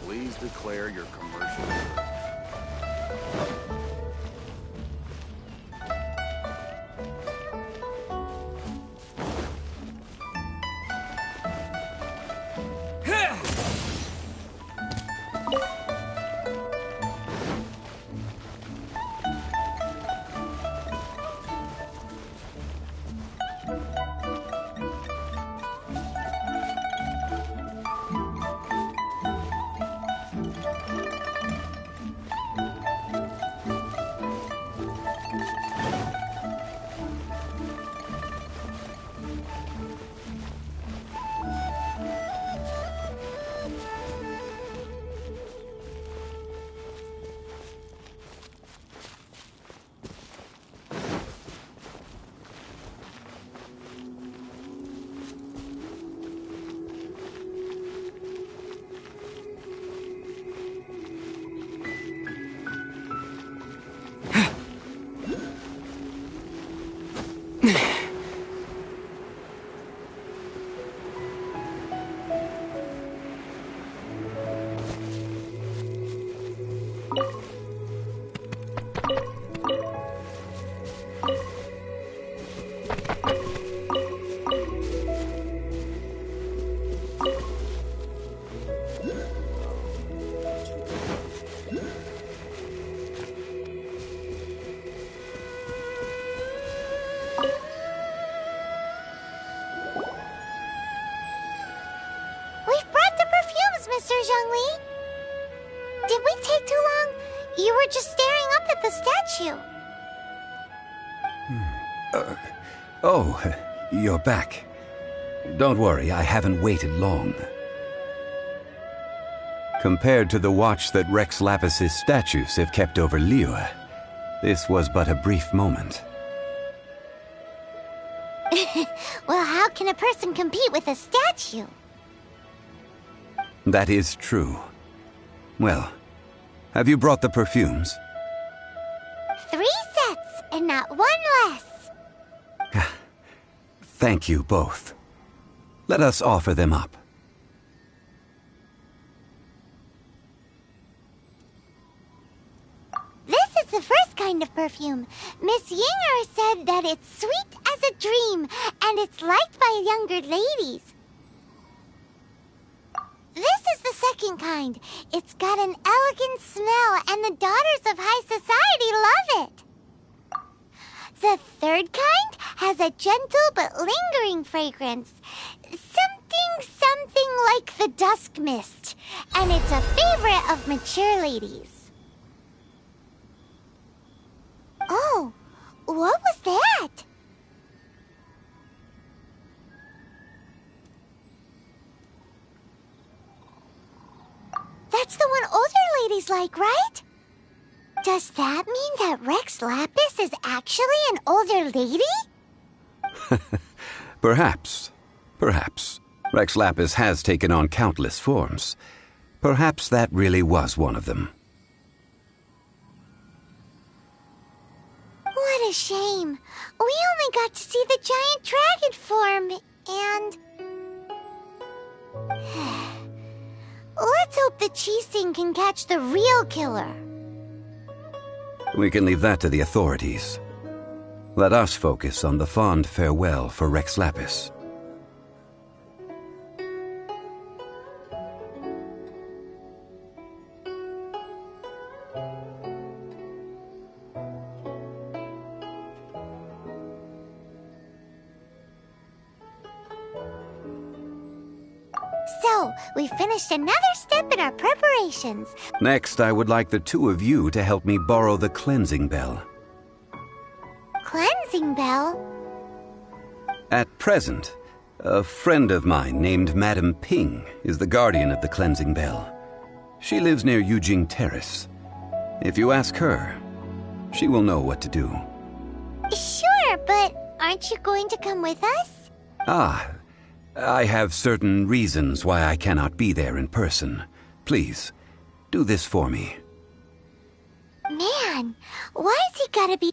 Please declare your commercial. Mr. Zhongli? Did we take too long? You were just staring up at the statue. Oh, you're back. Don't worry, I haven't waited long. Compared to the watch that Rex Lapis's statues have kept over Liyue, this was but a brief moment. Well, how can a person compete with a statue? That is true. Well, have you brought the perfumes? 3 sets, and not 1 less. Thank you both. Let us offer them up. This is the first kind of perfume. Miss Yinger said that it's sweet as a dream, and it's liked by younger ladies. This is the second kind. It's got an elegant smell, and the daughters of high society love it. The third kind has a gentle but lingering fragrance. Something like the dusk mist, and it's a favorite of mature ladies. Oh, what was that? That's the one older ladies like, right? Does that mean that Rex Lapis is actually an older lady? Perhaps. Perhaps. Rex Lapis has taken on countless forms. Perhaps that really was one of them. What a shame. We only got to see the giant dragon form, and... Let's hope the Qixing can catch the real killer. We can leave that to the authorities. Let us focus on the fond farewell for Rex Lapis. So, we finished another step in our preparations. Next, I would like the two of you to help me borrow the cleansing bell. Cleansing bell? At present, a friend of mine named Madame Ping is the guardian of the cleansing bell. She lives near Yujing Terrace. If you ask her, she will know what to do. Sure, but aren't you going to come with us? I have certain reasons why I cannot be there in person. Please, do this for me. Man, why has he gotta be...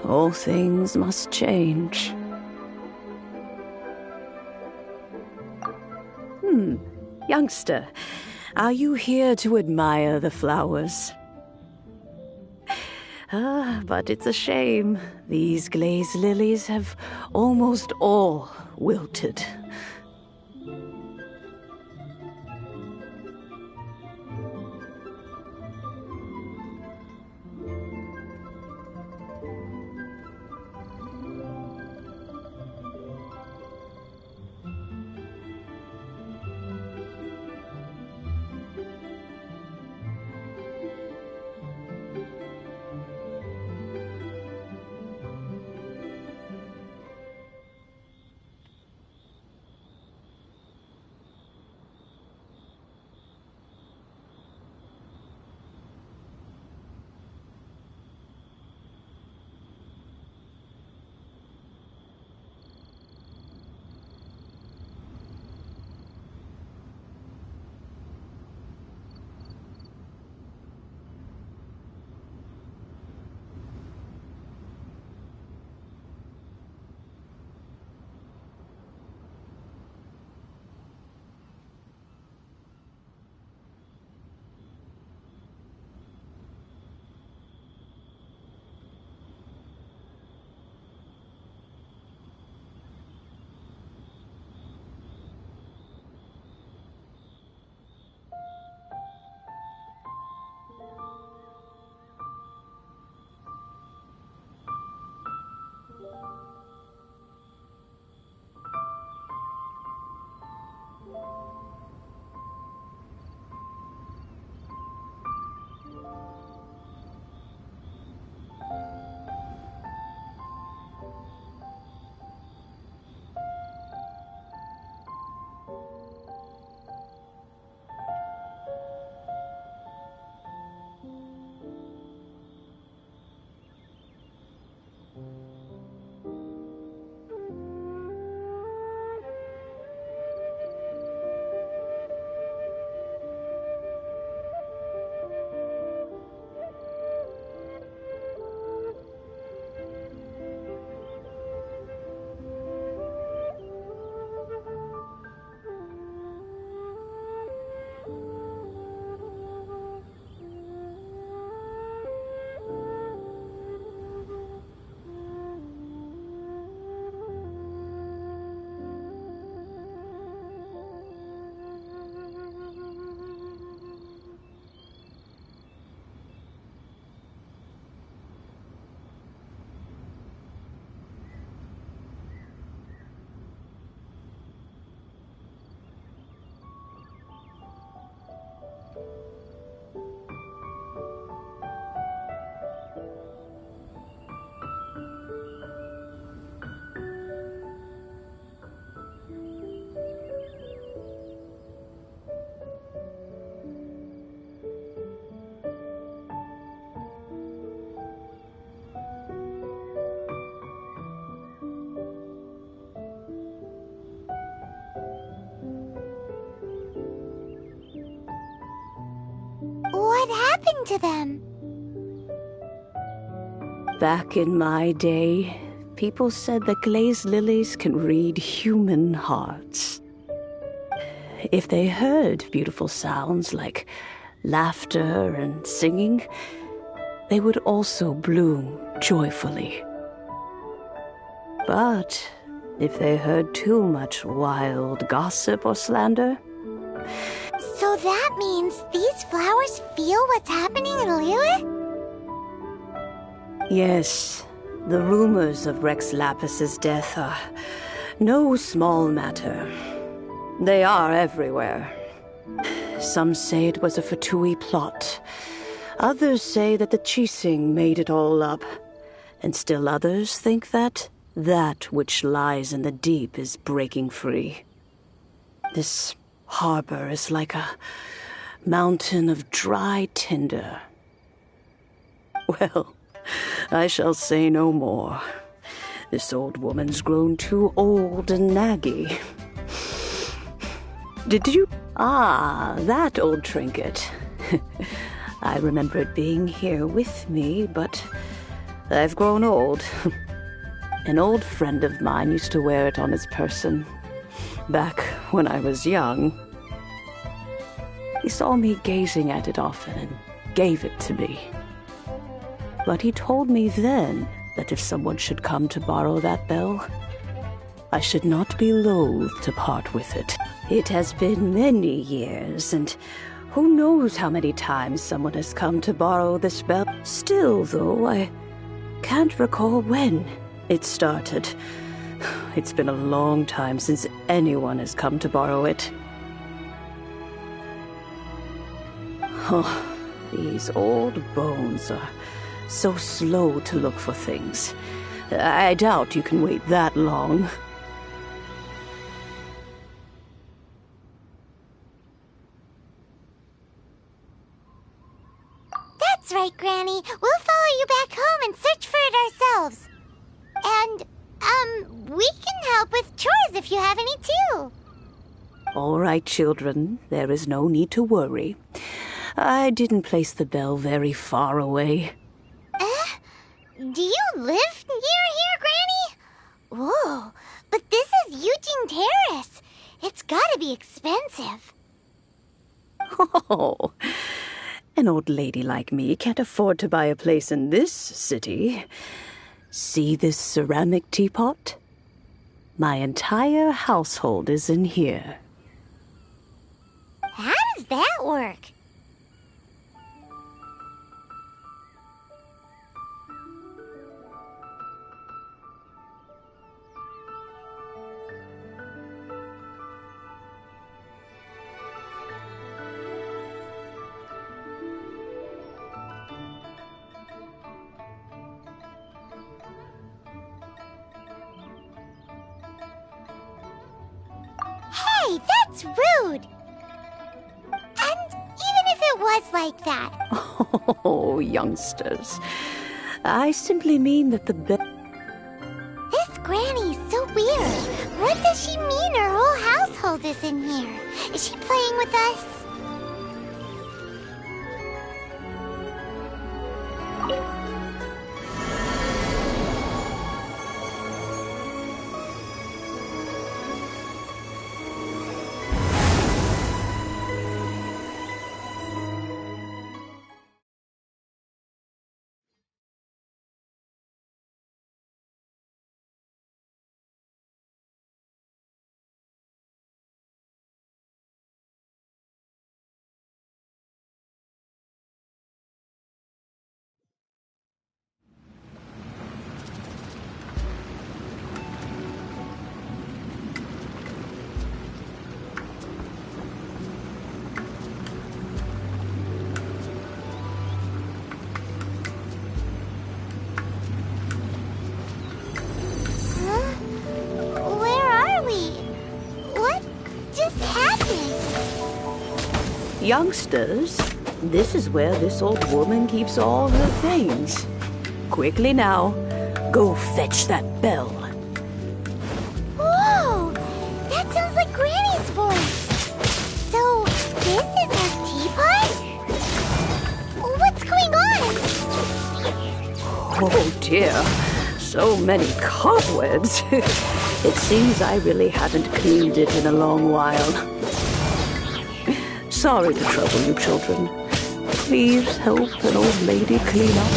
All things must change. Youngster, are you here to admire the flowers? But it's a shame. These glazed lilies have almost all wilted. happened to them? Back in my day, people said that glazed lilies can read human hearts. If they heard beautiful sounds like laughter and singing, they would also bloom joyfully. But if they heard too much wild gossip or slander... So that means these flowers feel what's happening in Liyue? Yes, the rumors of Rex Lapis's death are no small matter. They are everywhere. Some say it was a Fatui plot. Others say that the Chising made it all up. And still others think that which lies in the deep is breaking free. This harbor is like a mountain of dry tinder. Well, I shall say no more. This old woman's grown too old and naggy. Did you... Ah, that old trinket. I remember it being here with me, but I've grown old. An old friend of mine used to wear it on his person, back when I was young. He saw me gazing at it often and gave it to me. But he told me then that if someone should come to borrow that bell, I should not be loath to part with it. It has been many years, and who knows how many times someone has come to borrow this bell. Still, though, I can't recall when it started. It's been a long time since anyone has come to borrow it. Oh, these old bones are so slow to look for things. I doubt you can wait that long. That's right, Granny. We'll follow you back home and search for it ourselves. And, we can help with chores if you have any too. All right, children. There is no need to worry. I didn't place the bell very far away. Do you live near here, Granny? Whoa, but this is Eugene Terrace. It's gotta be expensive. Oh, an old lady like me can't afford to buy a place in this city. See this ceramic teapot? My entire household is in here. How does that work? Hey, that's rude! And even if it was like that... Oh, youngsters. I simply mean that the bell... This Granny's so weird. What does she mean her whole household is in here? Is she playing with us? Youngsters, this is where this old woman keeps all her things. Quickly now, go fetch that bell. Whoa! That sounds like Granny's voice. So, this is her teapot? Oh dear, so many cobwebs. It seems I really haven't cleaned it in a long while. Sorry to trouble you, children. Please help an old lady clean up.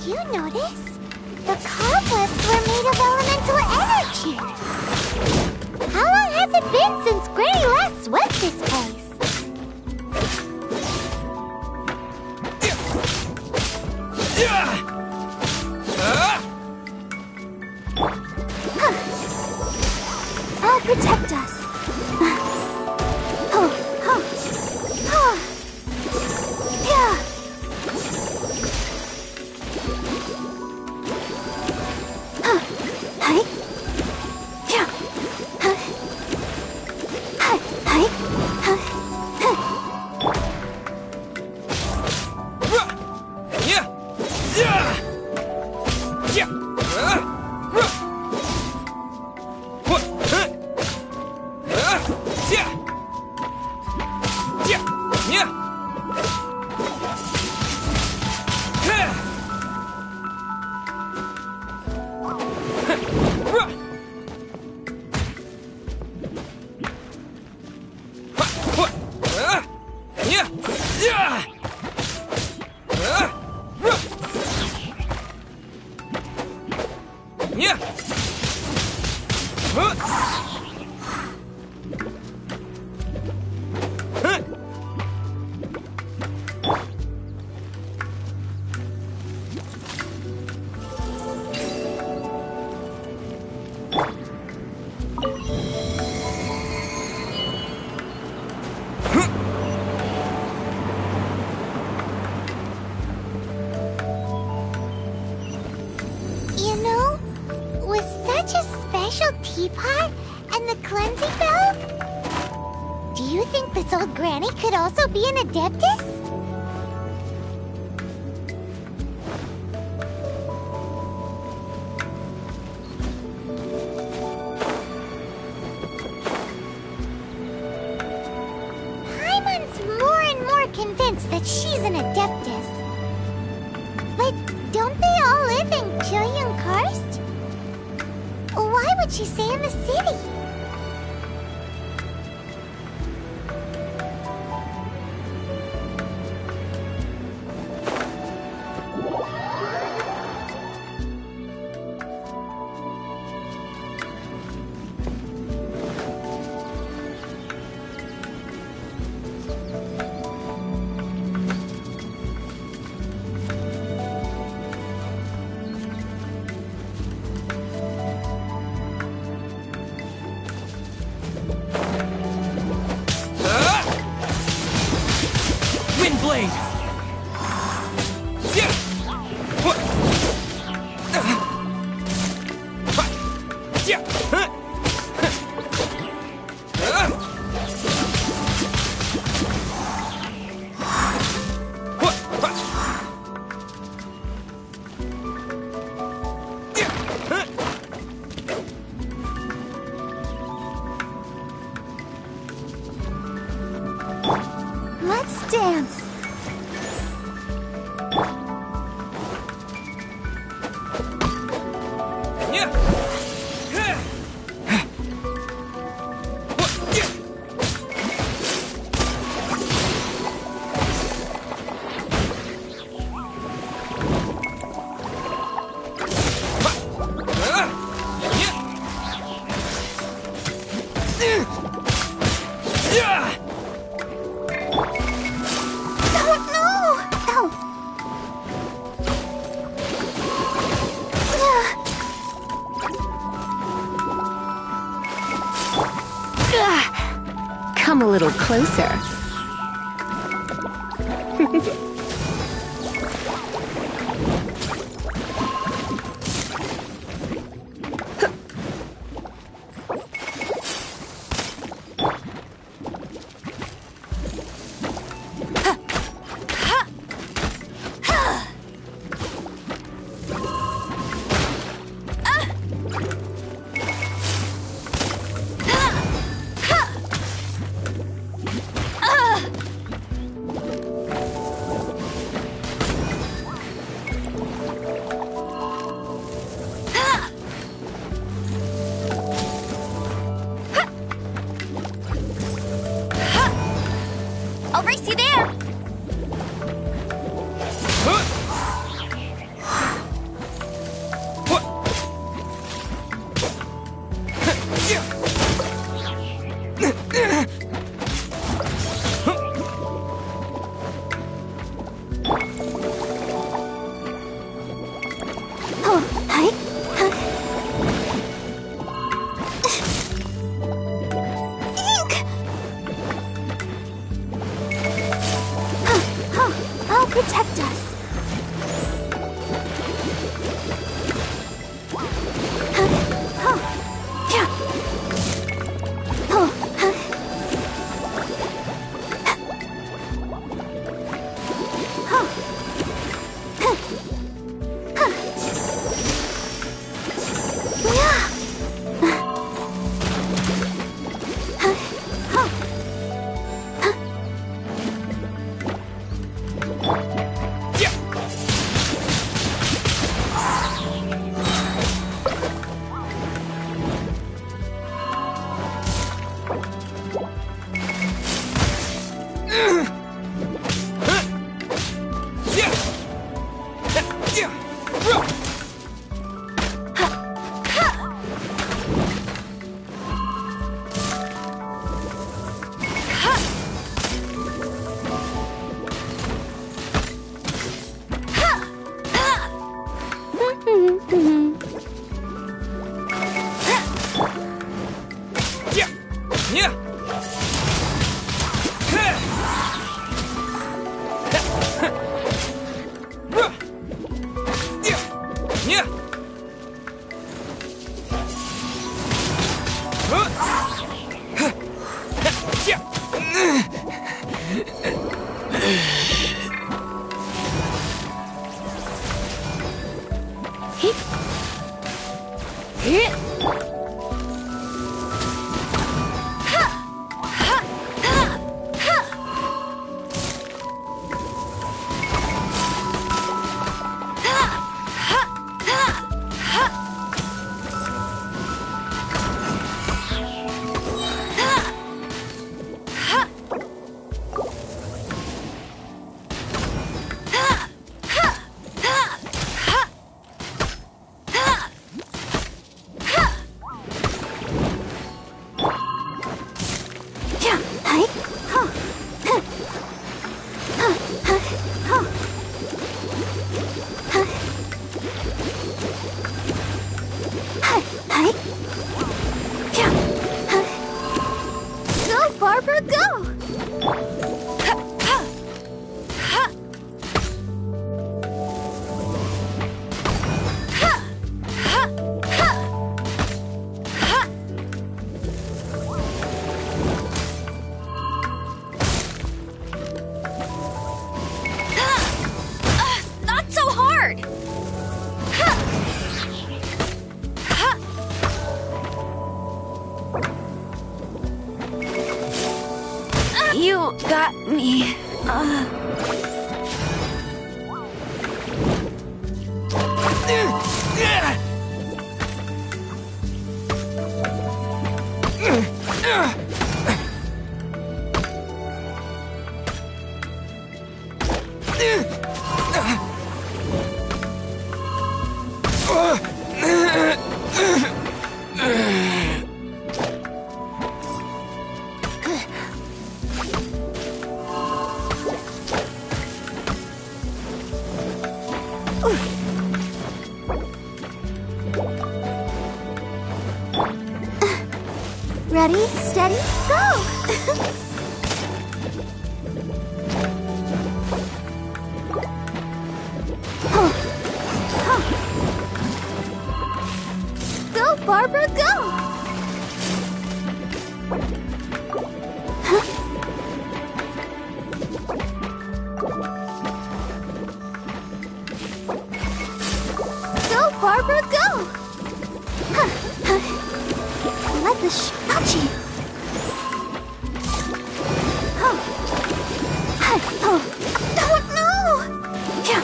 Did you notice? The cobwebs were made of elemental energy. How long has it been since Granny last swept this place? I'll protect us. You know, with such a special teapot and the cleansing bell, do you think this old granny could also be an adeptus? Paimon's more and more convinced that she's an adeptus. But don't they all live in Chilean Karst? Why would she stay in the city? Windblade! Let's dance. Yeah! a little closer. I'll race you there! I'll protect us. You got me. Ready, steady, go! Barbara, go! Go, Barbara, go! Let the ouchie! Oh no! Yeah.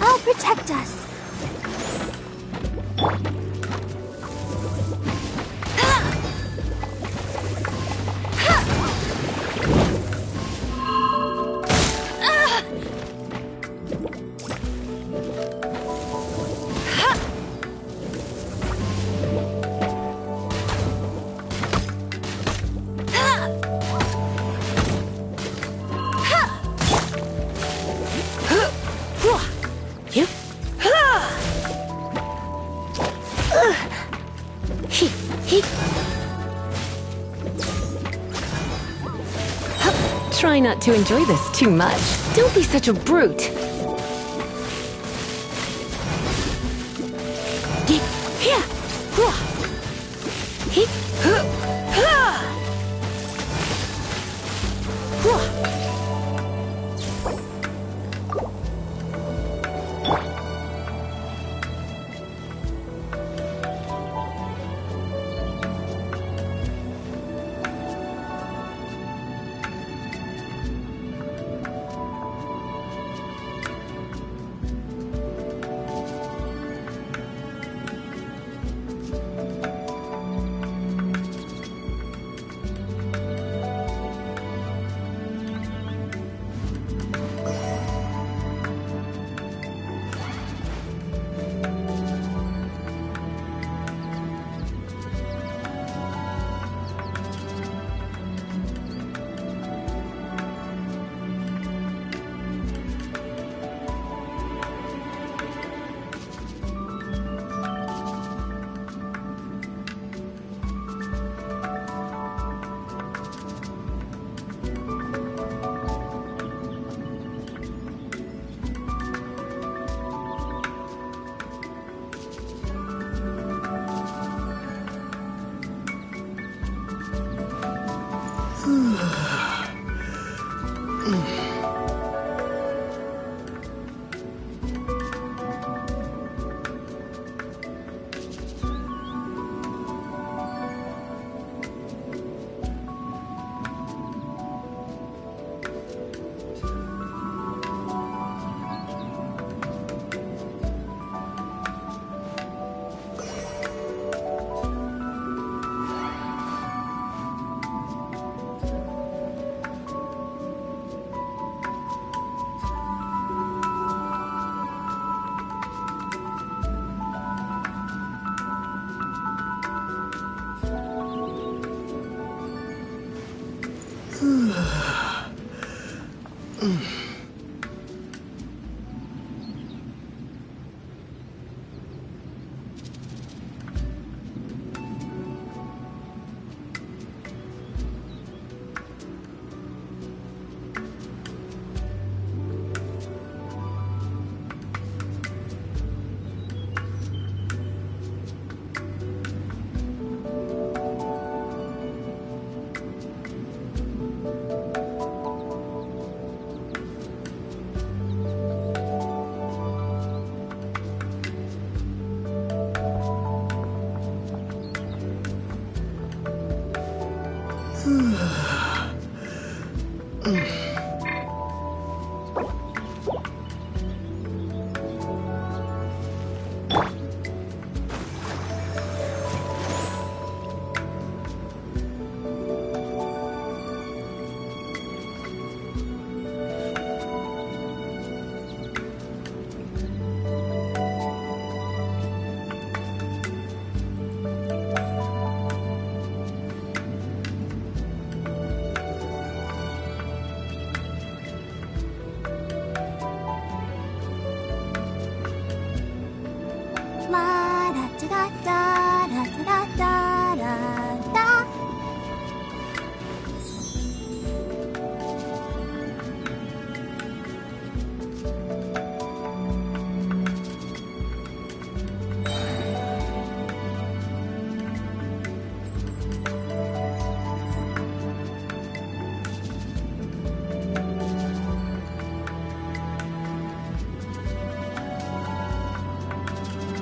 I'll protect us. Try not to enjoy this too much. Don't be such a brute.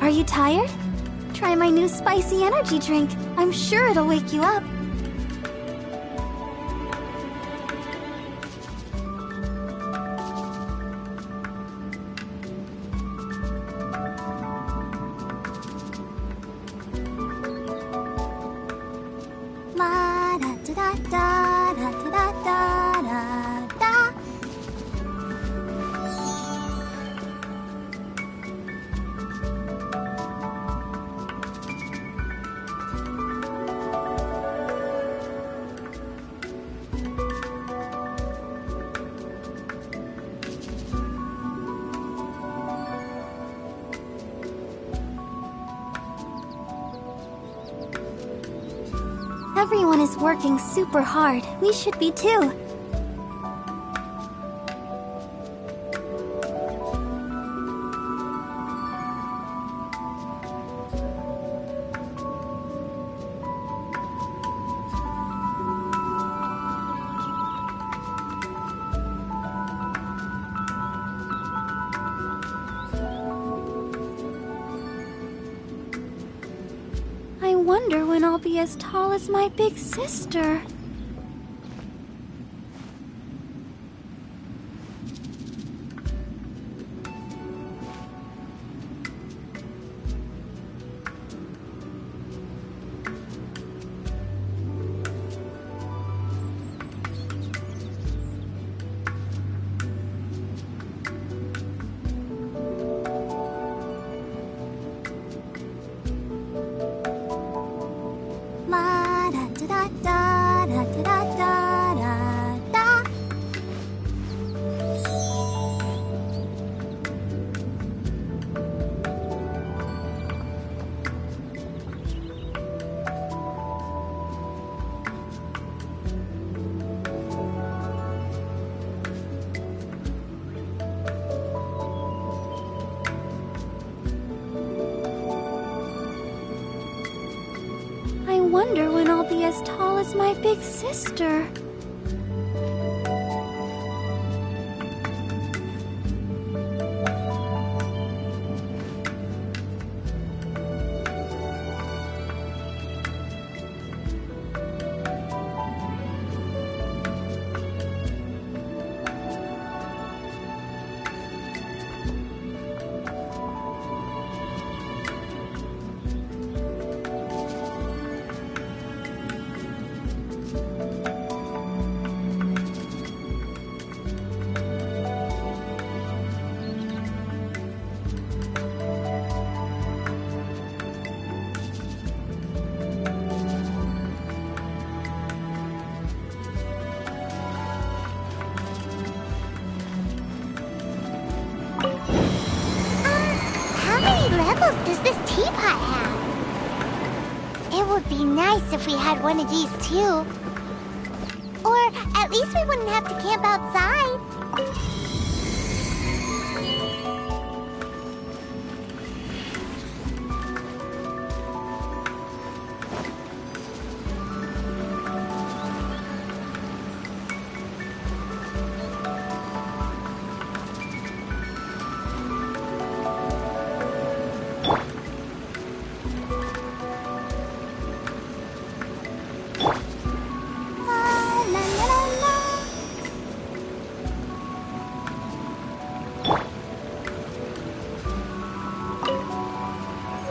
Are you tired? Try my new spicy energy drink. I'm sure it'll wake you up. La da da da da da da da da da. Everyone is working super hard. We should be too. I wonder when I'll be as tall as my big sister. La da da da da da da da da da. I wonder when I'll be as tall as my big sister. How many levels does this teapot have? It would be nice if we had one of these too. Or at least we wouldn't have to camp outside.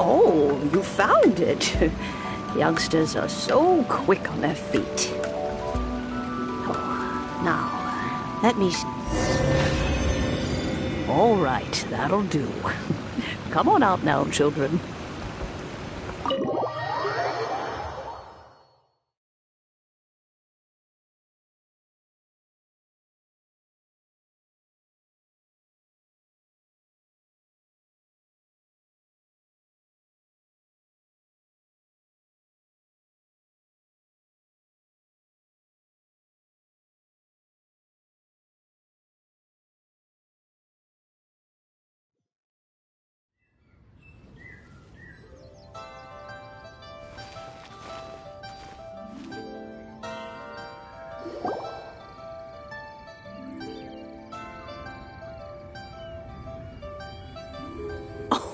Oh, you found it. Youngsters are so quick on their feet. Oh, now, let me... All right, that'll do. Come on out now, children.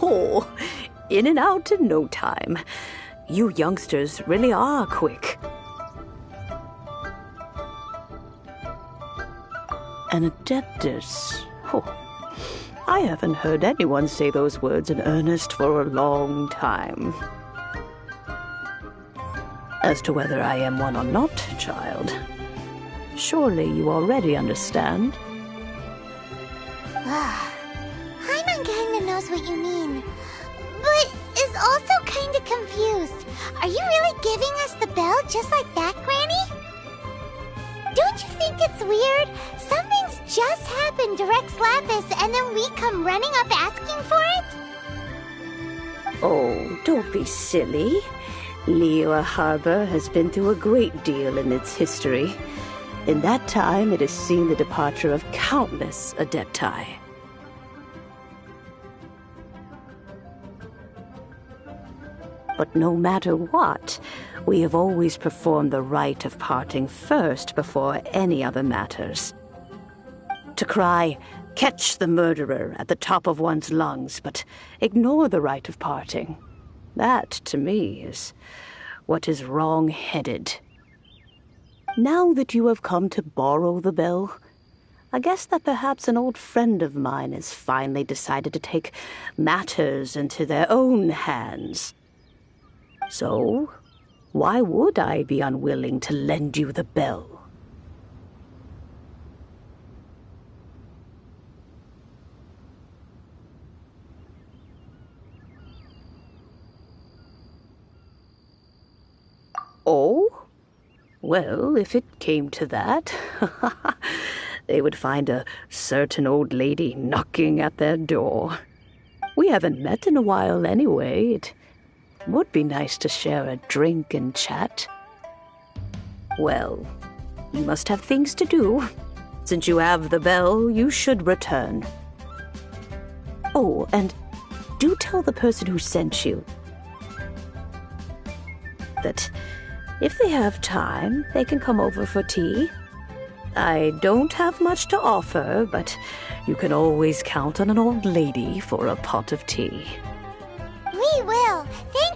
Oh, in and out in no time. You youngsters really are quick. An adeptus? Oh, I haven't heard anyone say those words in earnest for a long time. As to whether I am one or not, child, surely you already understand. Paimon kinda knows what you mean, but is also kinda confused. Are you really giving us the bell just like that, Granny? Don't you think it's weird? Something's just happened to Rex Lapis and then we come running up asking for it? Oh, don't be silly. Liyue Harbor has been through a great deal in its history. In that time, it has seen the departure of countless Adepti. But no matter what, we have always performed the rite of parting first before any other matters. To cry, "Catch the murderer," at the top of one's lungs, but ignore the rite of parting. That, to me, is what is wrong-headed. Now that you have come to borrow the bell, I guess that perhaps an old friend of mine has finally decided to take matters into their own hands. So, why would I be unwilling to lend you the bell? Oh? Well, if it came to that, they would find a certain old lady knocking at their door. We haven't met in a while anyway. It would be nice to share a drink and chat. Well, you must have things to do. Since you have the bell, you should return. Oh, and do tell the person who sent you that if they have time, they can come over for tea. I don't have much to offer, but you can always count on an old lady for a pot of tea. We will. Thank